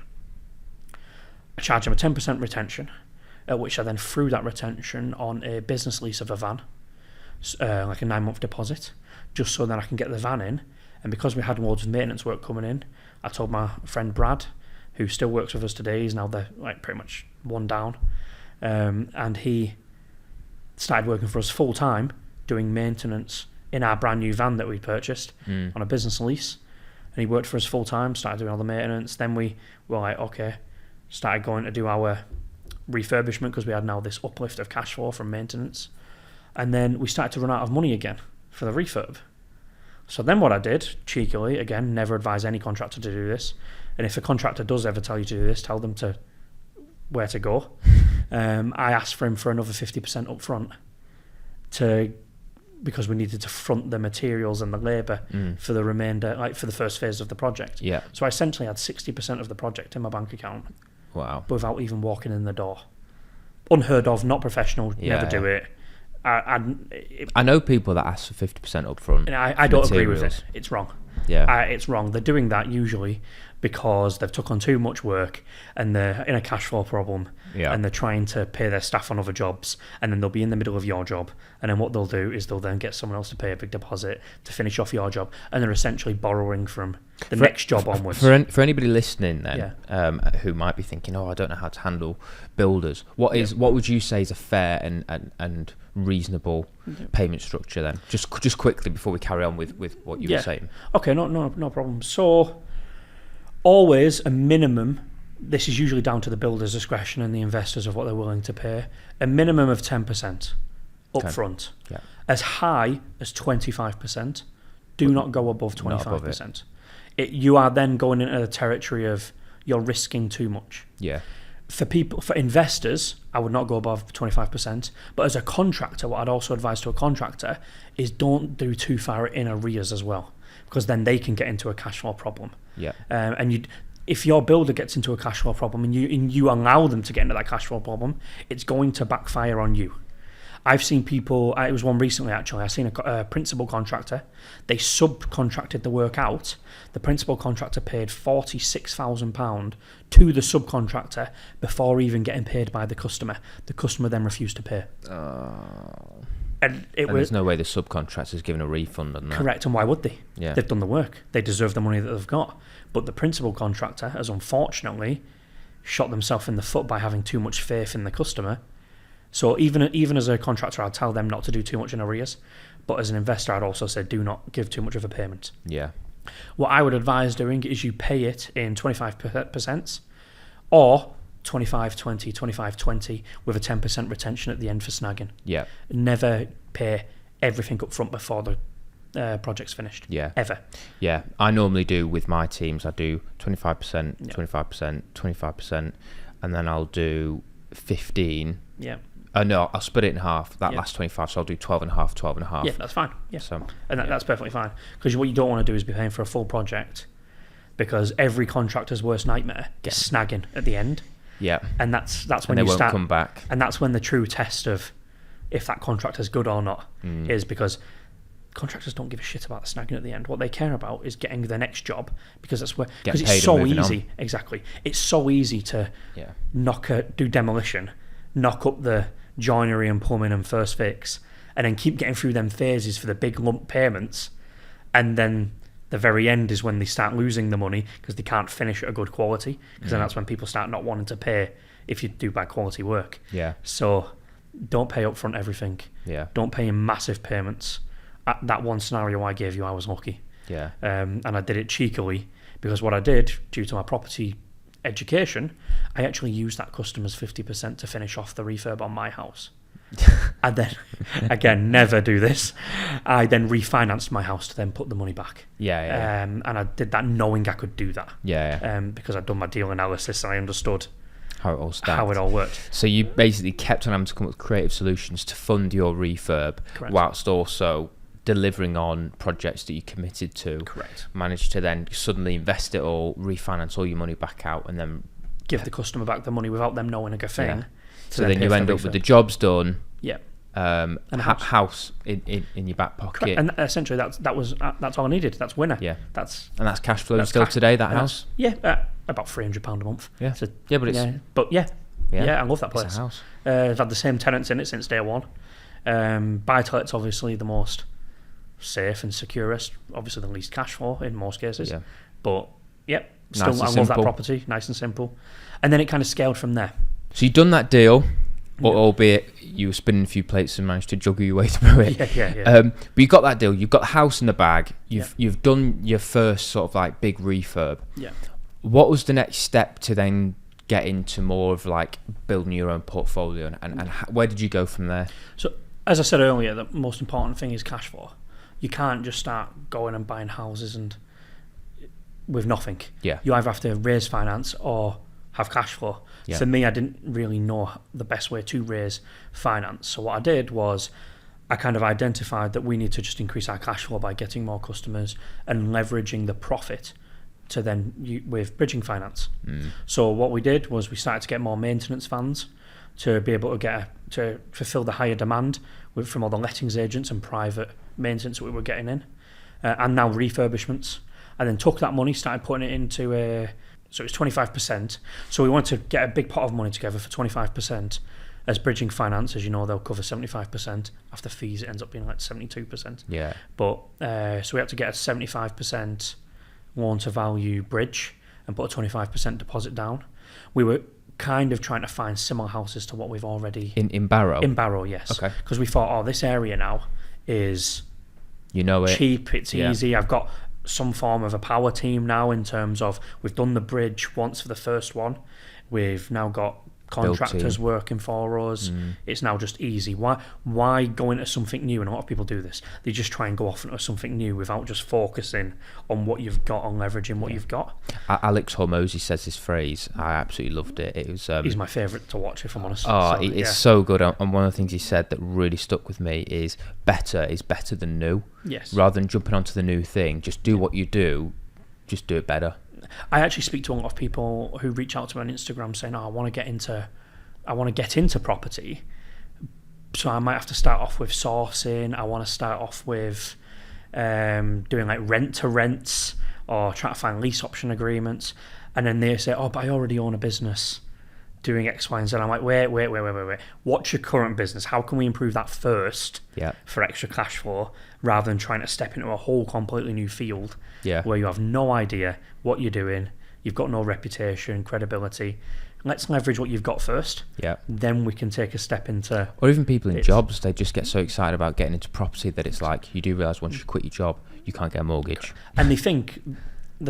I charged him a 10% retention, at which I then threw that retention on a business lease of a van, like a 9-month deposit, just so that I can get the van in. And because we had loads of maintenance work coming in, I told my friend Brad, who still works with us today, he's now pretty much one down, and he started working for us full time, doing maintenance in our brand new van that we purchased on a business lease. And he worked for us full time, started doing all the maintenance. Then we were like, okay, started going to do our refurbishment because we had now this uplift of cash flow from maintenance. And then we started to run out of money again for the refurb. So then what I did, cheekily, again, never advise any contractor to do this. And if a contractor does ever tell you to do this, tell them where to go. I asked for him for another 50% up front because we needed to front the materials and the labour for the remainder, like for the first phase of the project. Yeah. So I essentially had 60% of the project in my bank account. Wow. Without even walking in the door. Unheard of, not professional, never do it. I know people that ask for 50% up front. And I don't agree with it. It's wrong. Yeah. It's wrong. They're doing that usually because they've took on too much work and they're in a cash flow problem and they're trying to pay their staff on other jobs, and then they'll be in the middle of your job, and then what they'll do is they'll then get someone else to pay a big deposit to finish off your job, and they're essentially borrowing from the next job onwards. For anybody listening then, who might be thinking, oh, I don't know how to handle builders, what would you say is a fair and reasonable payment structure then? Just quickly before we carry on with what you were saying. Okay, no problem. So always a minimum, this is usually down to the builder's discretion and the investors of what they're willing to pay, a minimum of 10% up front. Yeah. As high as 25%. Do not go above 25%. You are then going into the territory of you're risking too much. Yeah. For investors, I would not go above 25%. But as a contractor, what I'd also advise to a contractor is don't do too far in arrears as well, because then they can get into a cash flow problem. Yeah. If your builder gets into a cash flow problem and you allow them to get into that cash flow problem, it's going to backfire on you. I've seen people, it was one recently actually, I've seen a principal contractor, they subcontracted the work out. The principal contractor paid £46,000 to the subcontractor before even getting paid by the customer. The customer then refused to pay. And there's no way the subcontractor's given a refund on that. Correct, and why would they? Yeah. They've done the work. They deserve the money that they've got. But the principal contractor has unfortunately shot themselves in the foot by having too much faith in the customer. So even as a contractor, I'd tell them not to do too much in arrears. But as an investor, I'd also say do not give too much of a payment. Yeah. What I would advise doing is you pay it in 25% or 25-20, 25-20 with a 10% retention at the end for snagging. Yeah. Never pay everything up front before the project's finished. Yeah. Ever. Yeah. I normally do with my teams, I do 25%, 25%, 25%, and then I'll do 15. Yeah. No, I'll split it in half. That last 25, so I'll do 12 and a half, 12 and a half. Yeah, that's fine. Yeah. So, and that's perfectly fine. Because what you don't want to do is be paying for a full project, because every contractor's worst nightmare is snagging at the end. Yeah. And that's when And they you won't start come back. And that's when the true test of if that contractor's good or not is, because contractors don't give a shit about the snagging at the end. What they care about is getting the next job, because that's where, because it's so easy. Exactly. It's so easy to do demolition, knock up the joinery and plumbing and first fix, and then keep getting through them phases for the big lump payments. And then the very end is when they start losing the money because they can't finish at a good quality, because then that's when people start not wanting to pay if you do bad quality work. Yeah. So don't pay up front everything. Yeah. Don't pay in massive payments. At that one scenario I gave you, I was lucky. Yeah. And I did it cheekily, because what I did, due to my property education, I actually used that customer's 50% to finish off the refurb on my house. And then, again, never do this. I then refinanced my house to then put the money back. Yeah. And I did that knowing I could do that. Yeah. Because I'd done my deal analysis and I understood how it all worked. So you basically kept on having to come up with creative solutions to fund your refurb, Correct. whilst also delivering on projects that you committed to. Correct. Managed to then suddenly invest it all, refinance all your money back out, and then give the customer back the money without them knowing a thing. Yeah. So then you end up with the jobs done. Yeah. And a house in your back pocket. Correct. And essentially that's all I needed. That's winner. Yeah. That's cash flow still today, that house? Yeah. About £300 a month. Yeah. So, yeah, but it's I love that place. It's a house. I've had the same tenants in it since day one. Buy-to-let's obviously the most safe and securest, obviously the least cash flow in most cases. Yeah. But still Nice and I love simple. that property, nice and simple. And then it kind of scaled from there. So you've done that deal, albeit you were spinning a few plates and managed to juggle your way through it. Yeah. But you got that deal. You've got the house in the bag. You've done your first sort of like big refurb. Yeah. What was the next step to then get into more of like building your own portfolio, and where did you go from there? So as I said earlier, the most important thing is cash flow. You can't just start going and buying houses and with nothing. Yeah. You either have to raise finance or have cash flow. Yeah. For me, I didn't really know the best way to raise finance. So what I did was I kind of identified that we need to just increase our cash flow by getting more customers and leveraging the profit to then with bridging finance. So what we did was we started to get more maintenance vans to be able to to fulfill the higher demand from all the lettings agents and private maintenance that we were getting in, and now refurbishments. And then took that money, started putting it into so it's 25%. So we wanted to get a big pot of money together for 25%. As bridging finance, as you know, they'll cover 75%. After fees, it ends up being like 72%. Yeah. But so we had to get a 75% loan to value bridge and put a 25% deposit down. We were kind of trying to find similar houses to what we've already in Barrow. In Barrow, yes. Okay. Because we thought, this area now is cheap. It's easy. I've got some form of a power team now, in terms of we've done the bridge once for the first one. We've now got contractors working for us. It's now just easy. Why go into something new? And a lot of people do this. They just try and go off into something new without just focusing on what you've got, on leveraging what you've got. Alex Hormozy says this phrase. I absolutely loved it. It was he's my favourite to watch, if I'm honest. It's so good. And one of the things he said that really stuck with me is better than new. Yes. Rather than jumping onto the new thing, just do what you do, just do it better. I actually speak to a lot of people who reach out to me on Instagram saying, I want to get into property, so I might have to start off with sourcing. I want to start off with doing like rent to rents, or trying to find lease option agreements. And then they say, but I already own a business doing X, Y, and Z. I'm like, wait. What's your current business? How can we improve that first for extra cash flow, rather than trying to step into a whole completely new field where you have no idea what you're doing, you've got no reputation, credibility. Let's leverage what you've got first. Yeah. Then we can take a step into... Or even people in jobs, they just get so excited about getting into property that it's like, you do realise once you quit your job, you can't get a mortgage. And they're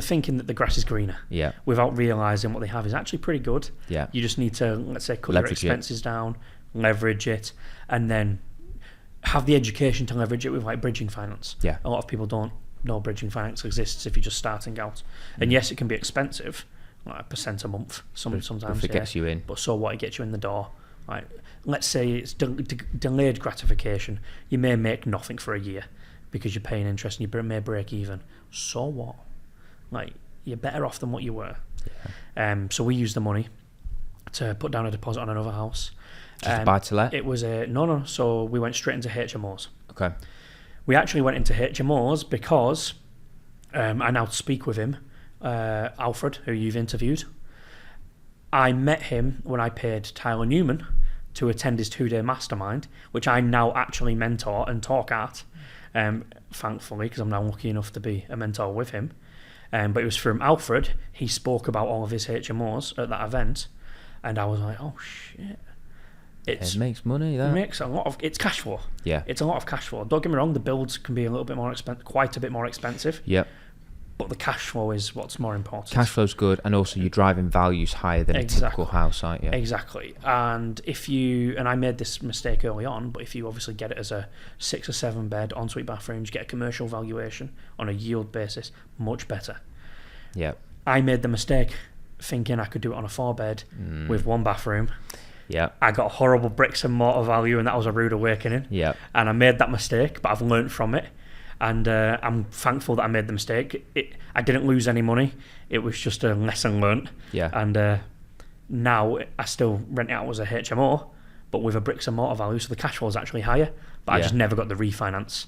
thinking that the grass is greener. Yeah. Without realising what they have is actually pretty good. Yeah. You just need to, let's say, cut your expenses down, leverage it, and then have the education to leverage it with like bridging finance. Yeah. A lot of people don't know bridging finance exists if you're just starting out. And yes, it can be expensive, like % a month sometimes. If it gets you in. But so what, it gets you in the door. Like, let's say it's delayed gratification. You may make nothing for a year because you're paying interest and you may break even. So what? Like, you're better off than what you were. Yeah. So we use the money to put down a deposit on another house. Just a buy-to-let? It was no. So we went straight into HMOs. Okay. We actually went into HMOs because I now speak with him, Alfred, who you've interviewed. I met him when I paid Tyler Newman to attend his 2-day mastermind, which I now actually mentor and talk at, thankfully, because I'm now lucky enough to be a mentor with him. But it was from Alfred. He spoke about all of his HMOs at that event, and I was like, oh shit. It makes money, that. It makes a lot of... It's cash flow. Yeah. It's a lot of cash flow. Don't get me wrong, the builds can be a little bit more quite a bit more expensive. Yep. But the cash flow is what's more important. Cash flow's good, and also you're driving values higher than a typical house, aren't you? Exactly. And if you... And I made this mistake early on, but if you obviously get it as a 6 or 7 bed, ensuite bathrooms, get a commercial valuation on a yield basis, much better. Yeah. I made the mistake thinking I could do it on a 4 bed with 1 bathroom. Yeah. I got horrible bricks and mortar value, and that was a rude awakening. Yeah. And I made that mistake, but I've learnt from it. And I'm thankful that I made the mistake. I didn't lose any money. It was just a lesson learnt. Yeah. And now I still rent it out as a HMO, but with a bricks and mortar value, so the cash flow is actually higher. But I just never got the refinance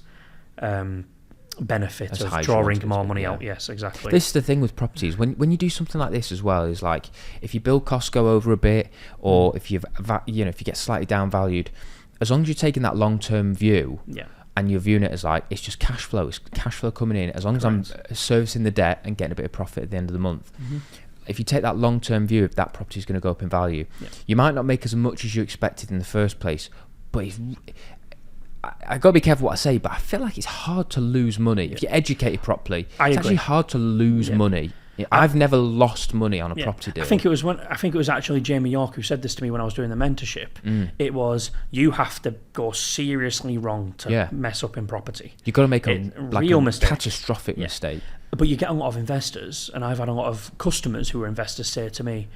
benefit of drawing more money out. Yes, exactly. This is the thing with properties. When you do something like this as well, is like if your build costs go over a bit, or if if you get slightly downvalued, as long as you're taking that long-term view. Yeah. And you're viewing it as like, it's just cash flow. It's cash flow coming in. As long as I'm servicing the debt and getting a bit of profit at the end of the month. Mm-hmm. If you take that long-term view, if that property is going to go up in value, you might not make as much as you expected in the first place. But I've got to be careful what I say, but I feel like it's hard to lose money. If you're educated properly, it's actually hard to lose money. I've never lost money on a property deal. I think it was actually Jamie York who said this to me when I was doing the mentorship. It was, you have to go seriously wrong to mess up in property. You've got to make a real mistake. Catastrophic mistake. But you get a lot of investors, and I've had a lot of customers who are investors say to me,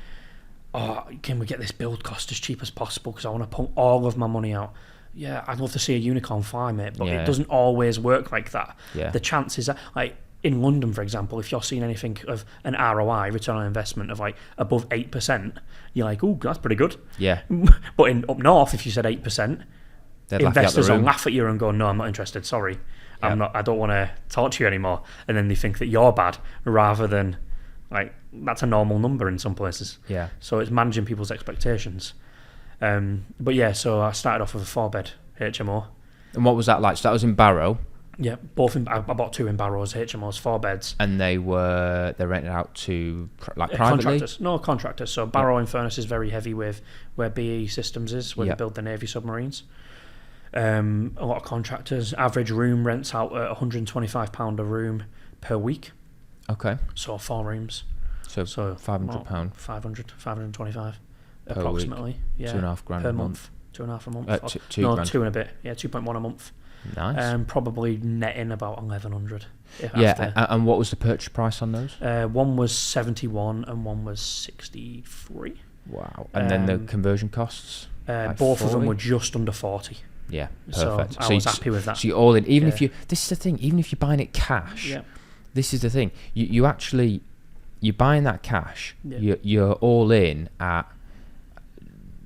oh, can we get this build cost as cheap as possible because I want to put all of my money out. Yeah, I'd love to see a unicorn fly, mate, but it doesn't always work like that. Yeah. The chances that, like, in London, for example, if you're seeing anything of an ROI, return on investment, of like above 8%, you're like, oh, that's pretty good. Yeah. But up north, if you said 8%, investors will laugh at you and go, no, I'm not interested, sorry. Yeah. I don't want to talk to you anymore. And then they think that you're bad, rather than, like, that's a normal number in some places. Yeah. So it's managing people's expectations. But yeah, so I started off with a 4-bed HMO. And what was that like? So that was in Barrow? Yeah, I bought 2 in Barrows, HMOs, 4 beds. And they're rented out to privately? Contractors. No, contractors. So Barrow in Furness is very heavy with where BAE Systems is, where they build the Navy submarines. A lot of contractors. Average room rents out at £125 a room per week. Okay. So 4 rooms. So £500. 525 approximately. Week. Yeah. £2,500 per month. 2.5 a month. £2,000. 2 and a bit. Yeah, 2.1 a month. Nice. Probably netting about 1,100. And what was the purchase price on those? One was 71 and one was 63. Wow. And then the conversion costs? Both 40? Of them were just under 40. Yeah, perfect. So I was happy with that. So you're all in. Even if this is the thing. Even if you're buying it cash, this is the thing. You're buying that cash. Yeah. You're all in at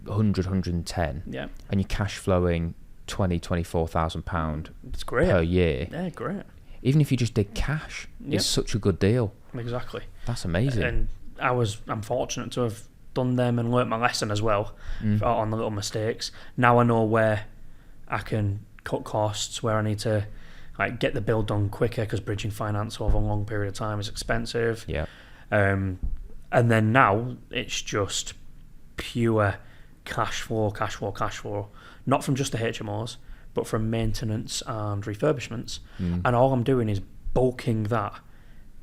100, 110. Yeah. And you're cash flowing £24,000 it's great per year. Yeah, great. Even if you just did cash, it's such a good deal. Exactly. That's amazing. And I'm fortunate to have done them and learnt my lesson as well on the little mistakes. Now I know where I can cut costs, where I need to like get the build done quicker, because bridging finance over a long period of time is expensive. Yeah. And then now it's just pure cash flow. Not from just the HMOs, but from maintenance and refurbishments. And all I'm doing is bulking that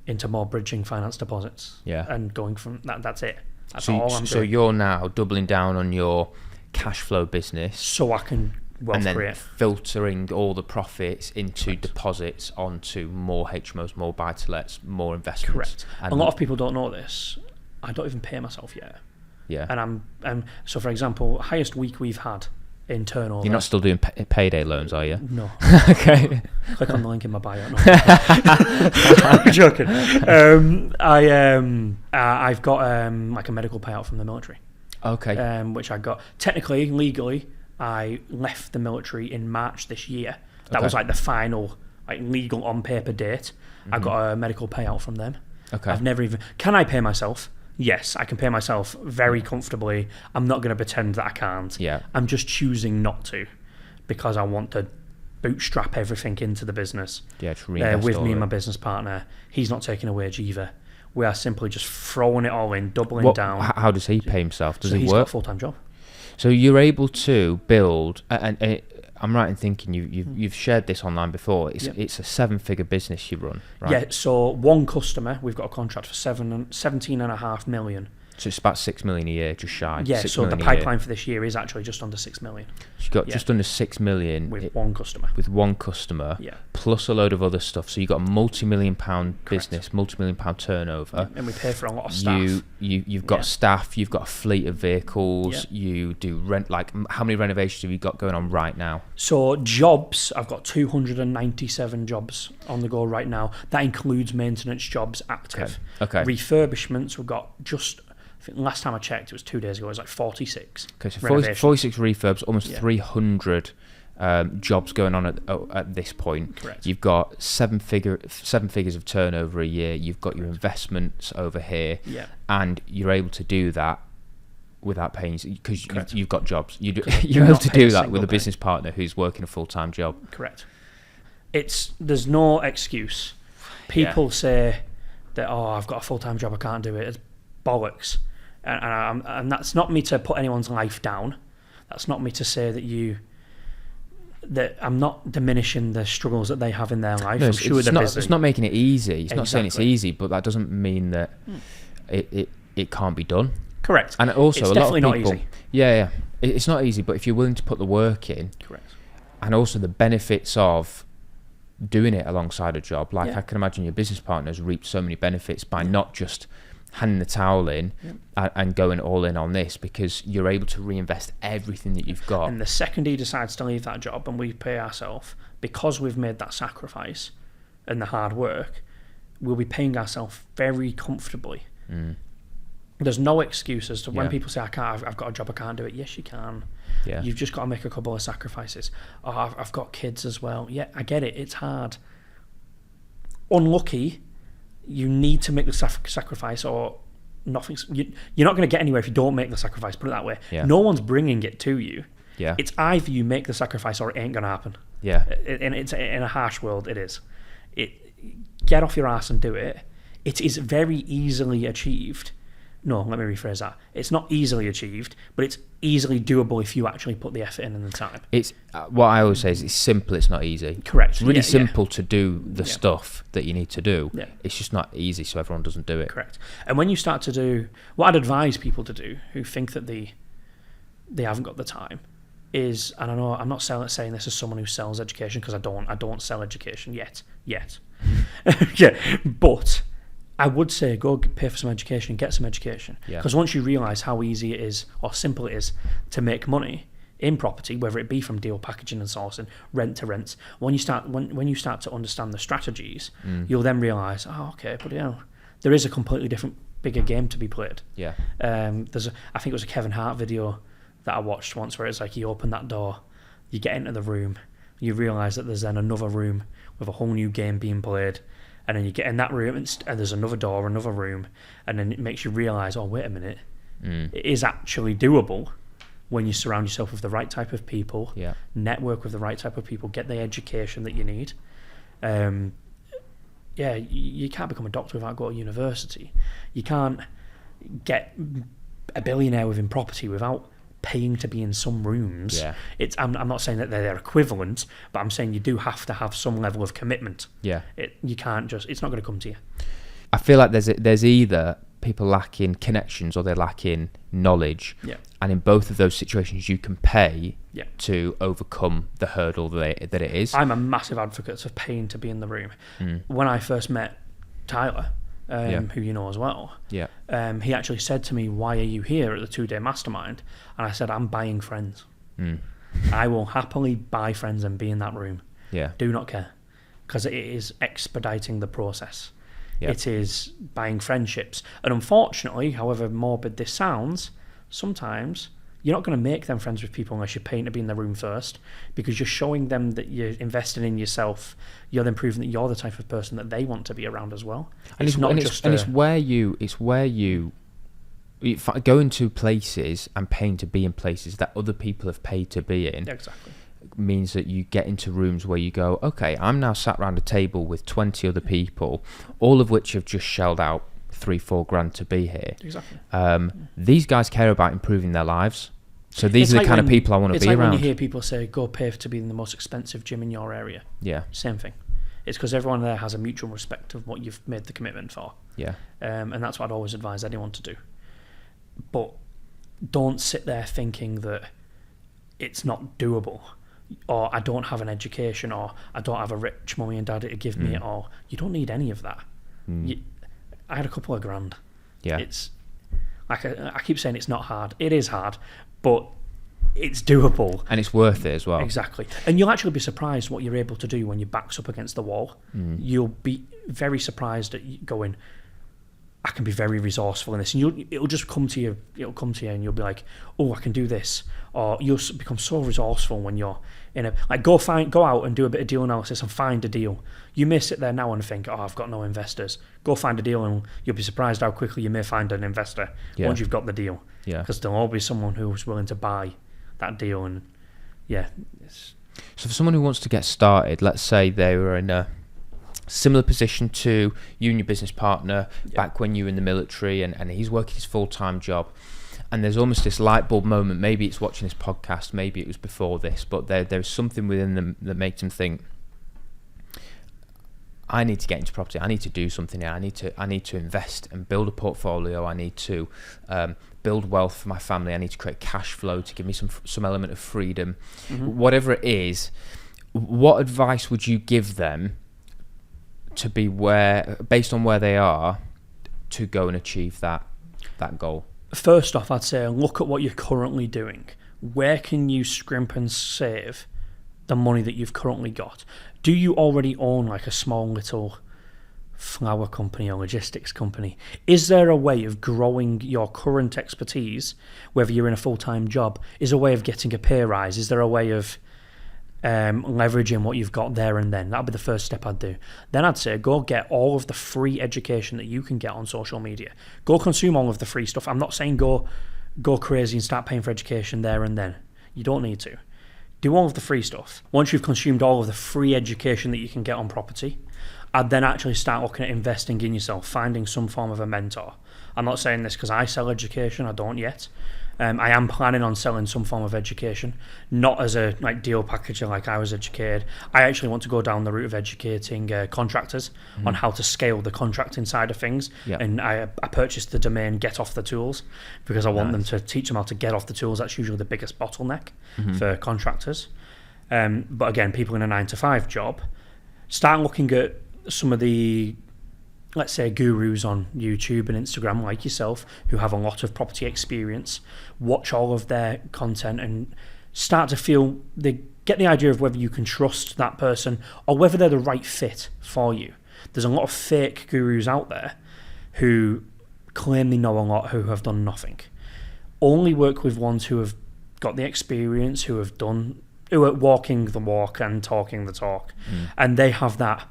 into more bridging finance deposits. Yeah. And going from that, that's it. That's all I'm doing. So you're now doubling down on your cash flow business. So I can wealth create. And then filtering all the profits into deposits onto more HMOs, more buy-to-lets, more investments. Correct. And a lot of people don't know this. I don't even pay myself yet. Yeah. And so for example, highest week we've had in turnover. You're not still doing payday loans, are you? No. Okay. Click on the link in my bio. No. I'm joking. I've got like a medical payout from the military. Okay. Which I got. Technically, legally, I left the military in March this year. That was like the final legal on paper date. I got a medical payout from them. Okay. I've never even... Can I pay myself? Yes, I can pay myself very comfortably. I'm not going to pretend that I can't. Yeah. I'm just choosing not to because I want to bootstrap everything into the business. Yeah, to reinvest with all me of and my it. business partner. He's not taking a wage either. We are simply just throwing it all in, doubling What, down. how does he pay himself? Does So he he's got a work? full-time job. So you're able to build, and I'm right in thinking you've shared this online before. It's a 7-figure business you run, right? Yeah, so one customer, we've got a contract for 17.5 million. So it's about 6 million a year, just shy. Yeah, 6 so the million a year. pipeline for this year is actually just under 6 million. So you've got just under 6 million with one customer. With one customer, Yeah. plus a load of other stuff. So you've got a multi-million-pound Correct. business, multi-million-pound turnover. And we pay for a lot of staff. You've got staff, you've got a fleet of vehicles, Yeah. you do rent. Like, how many renovations have you got going on right now? So jobs, I've got 297 jobs on the go right now. That includes maintenance jobs active. Okay. Refurbishments, we've got just... I think last time I checked, it was 2 days ago, it was like 46. Okay, so renovations. 46 refurbs, almost Yeah. 300 jobs going on at this point. Correct. You've got seven figures of turnover a year. You've got your investments over here, Yeah. and you're able to do that without paying because Correct. you've got jobs. You're You're able not to paying do a that with single a penny. business partner who's working a full-time job. Correct. There's no excuse. People say that, I've got a full-time job, I can't do it. It's bollocks. And that's not me to put anyone's life down. That's not me to say that I'm not diminishing the struggles that they have in their life. No, I'm sure they're busy. it's not making it easy. It's not saying it's Exactly. easy, but that doesn't mean that it can't be done. Correct. And also, It's a lot definitely of not people, easy. yeah, it's not easy. But if you're willing to put the work in, Correct. and also the benefits of doing it alongside a job, like Yeah. I can imagine your business partners reap so many benefits by not just handing the towel in and going all in on this, because you're able to reinvest everything that you've got. And the second he decides to leave that job and we pay ourselves, because we've made that sacrifice and the hard work, we'll be paying ourselves very comfortably. There's no excuses to when people say, I've got a job, I can't do it. Yes, you can. Yeah. You've just got to make a couple of sacrifices. I've got kids as well. Yeah, I get it. It's hard. Unlucky, you need to make the sacrifice, or nothing's... You're not going to get anywhere if you don't make the sacrifice, put it that way. Yeah. No one's bringing it to you. Yeah. It's either you make the sacrifice or it ain't going to happen. Yeah. And it's in a harsh world, it is. Get off your ass and do it. It is very easily achieved. No, let me rephrase that. It's not easily achieved, but it's easily doable if you actually put the effort in and the time. It's what I always say is it's simple, it's not easy. Correct. It's really Yeah, simple to do the Yeah. stuff that you need to do. Yeah. It's just not easy, so everyone doesn't do it. Correct. And when you start to do what I'd advise people to do who think that they haven't got the time is, and I know I'm not saying this as someone who sells education, because I don't sell education yet. Yeah, but I would say go pay for some education, get some education, Yeah. because once you realise how easy it is or simple it is to make money in property, whether it be from deal packaging and sourcing, rent to rents, when you start to understand the strategies, you'll then realise, okay, but there is a completely different, bigger game to be played. Yeah. I think it was a Kevin Hart video that I watched once where it's like you open that door, you get into the room, you realise that there's then another room with a whole new game being played, and then you get in that room and there's another door, another room, and then it makes you realise, wait a minute, it is actually doable when you surround yourself with the right type of people, network with the right type of people, get the education that you need. You can't become a doctor without going to university. You can't get a billionaire within property without paying to be in some rooms. Yeah. I'm not saying that they're equivalent, but I'm saying you do have to have some level of commitment. Yeah. You can't just... It's not going to come to you. I feel like there's either people lacking connections or they're lacking knowledge. Yeah. And in both of those situations, you can pay Yeah. to overcome the hurdle that it is. I'm a massive advocate of paying to be in the room. When I first met Tyler, who you know as well, Yeah. he actually said to me, "Why are you here at the 2-day mastermind?" And I said, "I'm buying friends. I will happily buy friends and be in that room. Yeah. Do not care, because it is expediting the process. Yeah. It is buying friendships. And unfortunately, however morbid this sounds, sometimes you're not going to make them friends with people unless you're paying to be in the room first, because you're showing them that you're investing in yourself. You're then proving that you're the type of person that they want to be around as well. And it's where you go into places and paying to be in places that other people have paid to be in. Exactly. Means that you get into rooms where you go, okay, I'm now sat around a table with 20 other people, all of which have just shelled out 3-4 grand to be here. Exactly. These guys care about improving their lives, so these are the kind of people I want to be around. It's like when you hear people say, go pay to be in the most expensive gym in your area. Yeah. Same thing. It's because everyone there has a mutual respect of what you've made the commitment for. Yeah. And that's what I'd always advise anyone to do. But don't sit there thinking that it's not doable, or I don't have an education, or I don't have a rich mummy and daddy to give me it all. You don't need any of that. I had a couple of grand. Yeah. It's like I keep saying it's not hard. It is hard, but it's doable. And it's worth it as well. Exactly. And you'll actually be surprised what you're able to do when your back's up against the wall. You'll be very surprised at going, I can be very resourceful in this, and it'll just come to you. It'll come to you, and you'll be like, "Oh, I can do this." Or you'll become so resourceful when you're in go out and do a bit of deal analysis and find a deal. You may sit there now and think, "Oh, I've got no investors." Go find a deal, and you'll be surprised how quickly you may find an investor once you've got the deal. Yeah, because there'll always be someone who's willing to buy that deal, and So for someone who wants to get started, let's say they were in a similar position to you and your business partner back when you were in the military, and he's working his full-time job, and there's almost this light bulb moment. Maybe it's watching this podcast, maybe it was before this, but there's something within them that makes them think, I need to get into property, I need to do something here, I need to invest and build a portfolio, I need to build wealth for my family, I need to create cash flow to give me some element of freedom. Whatever it is, what advice would you give them to be based on where they are, to go and achieve that goal? First off, I'd say look at what you're currently doing. Where can you scrimp and save the money that you've currently got? Do you already own like a small little flower company or logistics company? Is there a way of growing your current expertise, whether you're in a full-time job? Is there a way of getting a pay rise? Is there a way of leveraging what you've got there and then? That'd be the first step I'd do. Then I'd say go get all of the free education that you can get on social media. Go consume all of the free stuff. I'm not saying go crazy and start paying for education there and then. You don't need to. Do all of the free stuff. Once you've consumed all of the free education that you can get on property, I'd then actually start looking at investing in yourself, finding some form of a mentor. I'm not saying this because I sell education. I don't yet. I am planning on selling some form of education, not as a deal packager like I was educated. I actually want to go down the route of educating contractors on how to scale the contracting side of things. And I purchased the domain Get Off the Tools because I want them to teach them how to get off the tools. That's usually the biggest bottleneck for contractors. But again, people in a 9-to-5 job, start looking at some of the, let's say, gurus on YouTube and Instagram like yourself who have a lot of property experience. Watch all of their content and start to get the idea of whether you can trust that person or whether they're the right fit for you. There's a lot of fake gurus out there who claim they know a lot, who have done nothing. Only work with ones who have got the experience, who are walking the walk and talking the talk. And they have that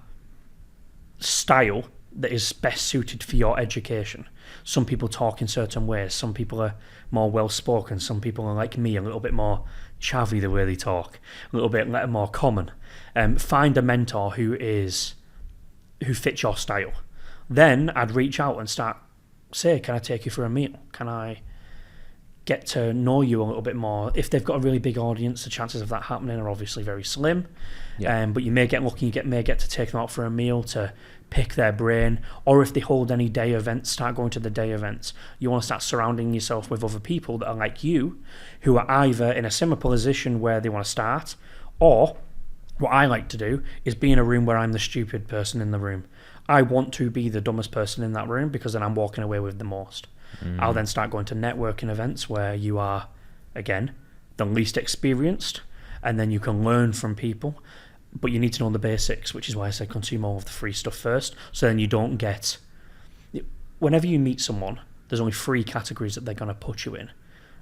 style that is best suited for your education. Some people talk in certain ways. Some people are more well-spoken. Some people are like me, a little bit more chavvy the way they talk, a little bit more common. Find a mentor who fits your style. Then I'd reach out and say, can I take you for a meal? Can I get to know you a little bit more? If they've got a really big audience, the chances of that happening are obviously very slim. But you may get lucky, may get to take them out for a meal to pick their brain, or if they hold any day events, start going to the day events. You want to start surrounding yourself with other people that are like you, who are either in a similar position where they want to start, or what I like to do is be in a room where I'm the stupid person in the room. I want to be the dumbest person in that room because then I'm walking away with the most. I'll then start going to networking events where you are, again, the least experienced, and then you can learn from people. But you need to know the basics, which is why I say consume all of the free stuff first, so then you don't get... Whenever you meet someone, there's only 3 categories that they're going to put you in.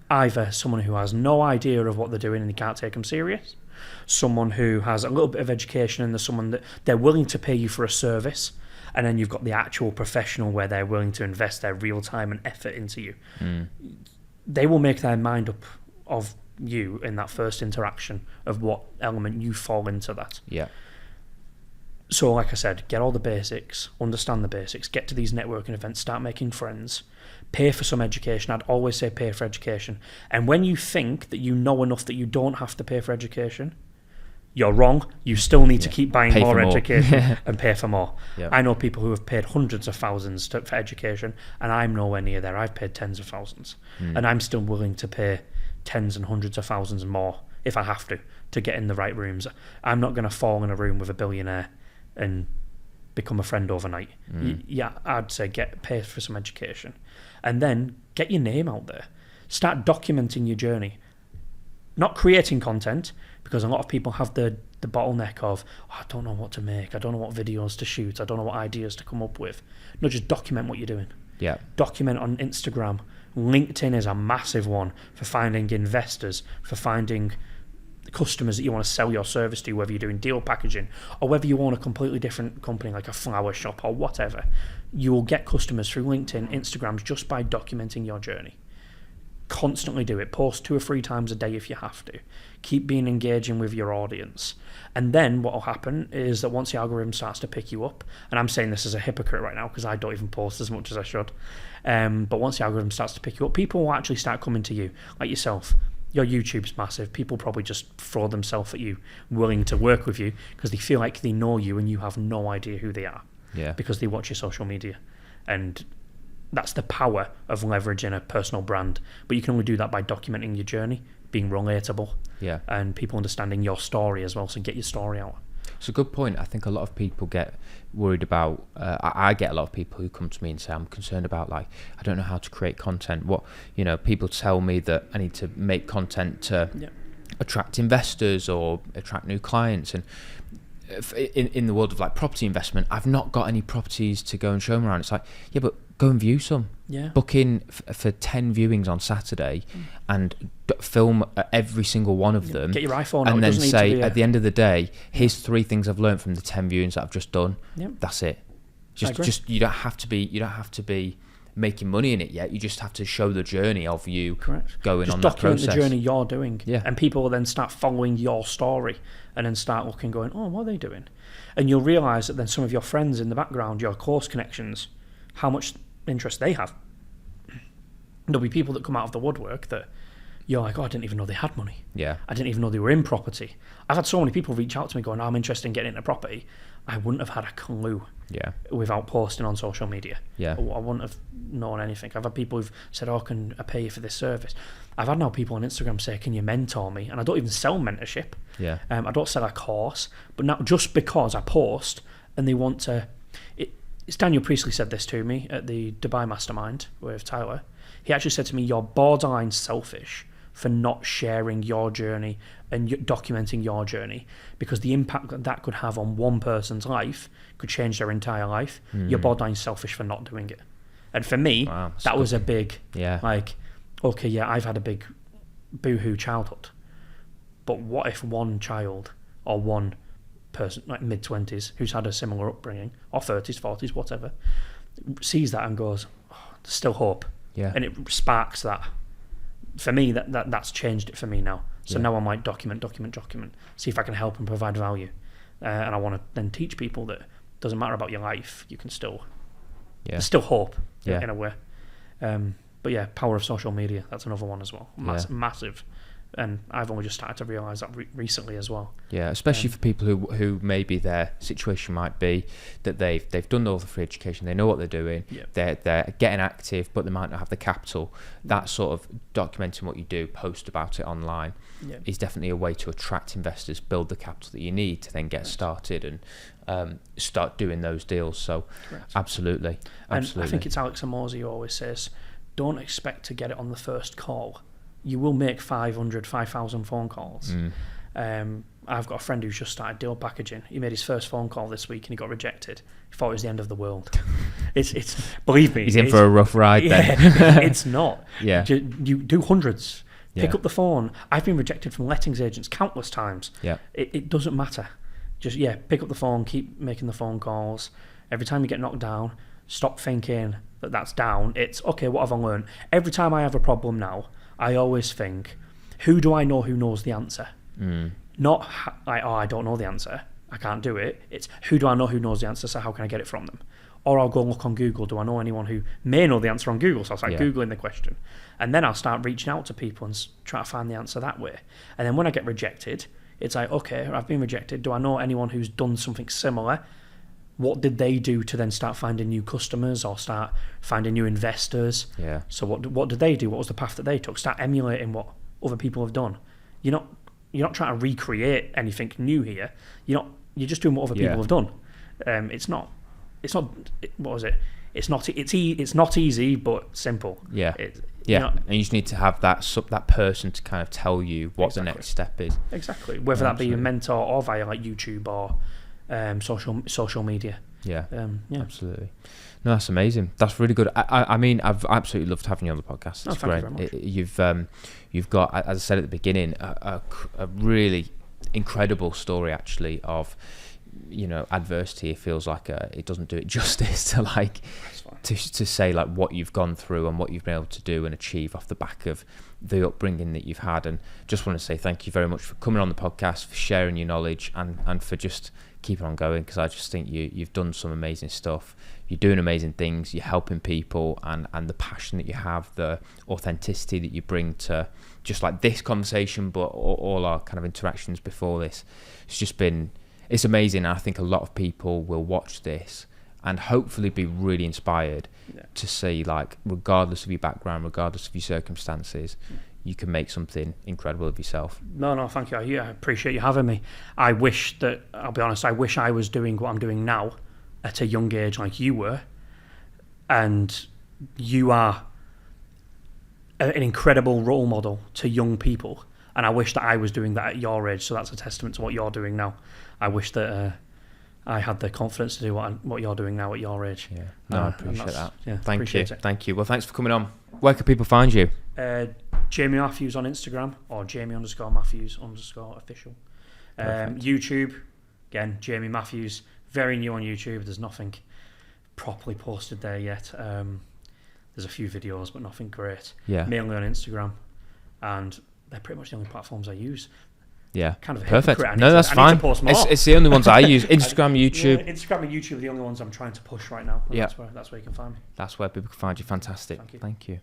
either someone who has no idea of what they're doing and you can't take them serious, someone who has a little bit of education, and there's someone that they're willing to pay you for a service, and then you've got the actual professional where they're willing to invest their real time and effort into you. They will make their mind up of you in that first interaction of what element you fall into that. Yeah. So like I said, get all the basics, understand the basics, get to these networking events, start making friends, pay for some education. I'd always say pay for education. And when you think that you know enough that you don't have to pay for education, you're wrong. You still need to keep buying more education and pay for more. Yeah. I know people who have paid hundreds of thousands for education, and I'm nowhere near there. I've paid tens of thousands, and I'm still willing to pay tens and hundreds of thousands more if I have to get in the right rooms. I'm not going to fall in a room with a billionaire and become a friend overnight. Yeah, I'd say pay for some education, and then get your name out there. Start documenting your journey. Not creating content, because a lot of people have the bottleneck of, I don't know what to make, I don't know what videos to shoot, I don't know what ideas to come up with. No, just document what you're doing. Yeah. Document on Instagram. LinkedIn is a massive one for finding investors, for finding customers that you want to sell your service to, whether you're doing deal packaging or whether you own a completely different company like a flower shop or whatever. You will get customers through LinkedIn, Instagrams, just by documenting your journey. Constantly do it. Post 2 or 3 times a day if you have to. Keep being engaging with your audience. And then what will happen is that once the algorithm starts to pick you up, and I'm saying this as a hypocrite right now because I don't even post as much as I should, but once the algorithm starts to pick you up, people will actually start coming to you, like yourself. Your YouTube's massive. People probably just throw themselves at you, willing to work with you because they feel like they know you and you have no idea who they are. Yeah. Because they watch your social media. And that's the power of leveraging a personal brand. But you can only do that by documenting your journey, being relatable, and people understanding your story as well. So get your story out. It's a good point. I think a lot of people get worried about, I get a lot of people who come to me and say, I'm concerned about, like, I don't know how to create content. People tell me that I need to make content to attract investors or attract new clients. And in the world of like property investment, I've not got any properties to go and show them around. It's like, yeah, but go and view some. Yeah. Book in for 10 viewings on Saturday and film every single one of them. Get your iPhone out. And then say, at the end of the day, here's 3 things I've learned from the 10 viewings that I've just done. Yep. That's it. Just you don't have to be making money in it yet. You just have to show the journey of you going on that process. Document the journey you're doing. Yeah. And people will then start following your story and then start looking, going, oh, what are they doing? And you'll realise that then some of your friends in the background, your close connections, how much interest they have. There'll be people that come out of the woodwork that you're like, oh, I didn't even know they had money. Yeah. I didn't even know they were in property. I've had so many people reach out to me going, I'm interested in getting into property. I wouldn't have had a clue without posting on social media. Yeah. I wouldn't have known anything. I've had people who've said, oh, can I pay you for this service? I've had now people on Instagram say, can you mentor me? And I don't even sell mentorship. Yeah. I don't sell a course. But now just because I post and they want to... It's Daniel Priestley said this to me at the Dubai Mastermind with Tyler. He actually said to me, you're borderline selfish for not sharing your journey and documenting your journey, because the impact that could have on one person's life could change their entire life. You're borderline selfish for not doing it. And for me, that was a big, okay, I've had a big boohoo childhood. But what if one child or one person, like mid-20s, who's had a similar upbringing, or 30s, 40s, whatever, sees that and goes, oh, there's still hope. Yeah. And it sparks that. For me, that's changed it for me now. So now I'm like, document, see if I can help and provide value. And I want to then teach people that it doesn't matter about your life, you can still, there's still hope in a way. But yeah, power of social media, that's another one as well. Massive. And I've only just started to realise that recently as well. Yeah, especially for people who maybe their situation might be that they've done all the free education, they know what they're doing, they're getting active, but they might not have the capital. That sort of documenting what you do, post about it online, is definitely a way to attract investors, build the capital that you need to then get started and start doing those deals. So absolutely. And I think it's Alex Amosi who always says, don't expect to get it on the first call. You will make 5,000 phone calls. I've got a friend who's just started deal packaging. He made his first phone call this week and he got rejected. He thought it was the end of the world. It's believe me, He's in for a rough ride then. It's not. Yeah. You do hundreds. Pick Yeah. up the phone. I've been rejected from lettings agents countless times. Yeah. It doesn't matter. Just pick up the phone, keep making the phone calls. Every time you get knocked down, stop thinking that that's down. It's okay, what have I learned? Every time I have a problem now, I always think, who do I know who knows the answer? Not like, oh, I don't know the answer, I can't do it. It's who do I know who knows the answer, so how can I get it from them? Or I'll go and look on Google. Do I know anyone who may know the answer on Google? So I'll start Googling the question. And then I'll start reaching out to people and try to find the answer that way. And then when I get rejected, it's like, okay, I've been rejected. Do I know anyone who's done something similar? What did they do to then start finding new customers or start finding new investors? Yeah. So what did they do? What was the path that they took? Start emulating what other people have done. You're not trying to recreate anything new here. You're just doing what other people have done. It's not. What was it? It's not easy, but simple. Yeah. And you just need to have that person to kind of tell you what the next step is. Exactly. Whether that be a mentor or via like YouTube or social media. Yeah. Absolutely. No, that's amazing. That's really good. I mean, I've absolutely loved having you on the podcast. It's great. You very much. You've got, as I said at the beginning, a really incredible story actually of, adversity. It feels like it doesn't do it justice to to say like what you've gone through and what you've been able to do and achieve off the back of the upbringing that you've had. And just want to say thank you very much for coming on the podcast, for sharing your knowledge, and for just keeping on going, because I just think you've done some amazing stuff. You're doing amazing things. You're helping people, and the passion that you have, the authenticity that you bring to just like this conversation, but all our kind of interactions before this. It's amazing. And I think a lot of people will watch this and hopefully be really inspired to see, like, regardless of your background, regardless of your circumstances, you can make something incredible of yourself. No, thank you. I appreciate you having me. I'll be honest, I wish I was doing what I'm doing now at a young age like you were. And you are an incredible role model to young people. And I wish that I was doing that at your age. So that's a testament to what you're doing now. I wish that I had the confidence to do what you're doing now at your age. Yeah, no, I appreciate that. Yeah, Thank you. Well, thanks for coming on. Where can people find you? Jamie Matthews on Instagram, or Jamie_Matthews_official. YouTube, again, Jamie Matthews. Very new on YouTube. There's nothing properly posted there yet. There's a few videos, but nothing great. Yeah. Mainly on Instagram, and they're pretty much the only platforms I use. Yeah, kind of perfect. No, that's fine. It's the only ones I use. Instagram, YouTube. Instagram and YouTube are the only ones I'm trying to push right now. That's where you can find me. That's where people can find you. Fantastic. Thank you. Thank you.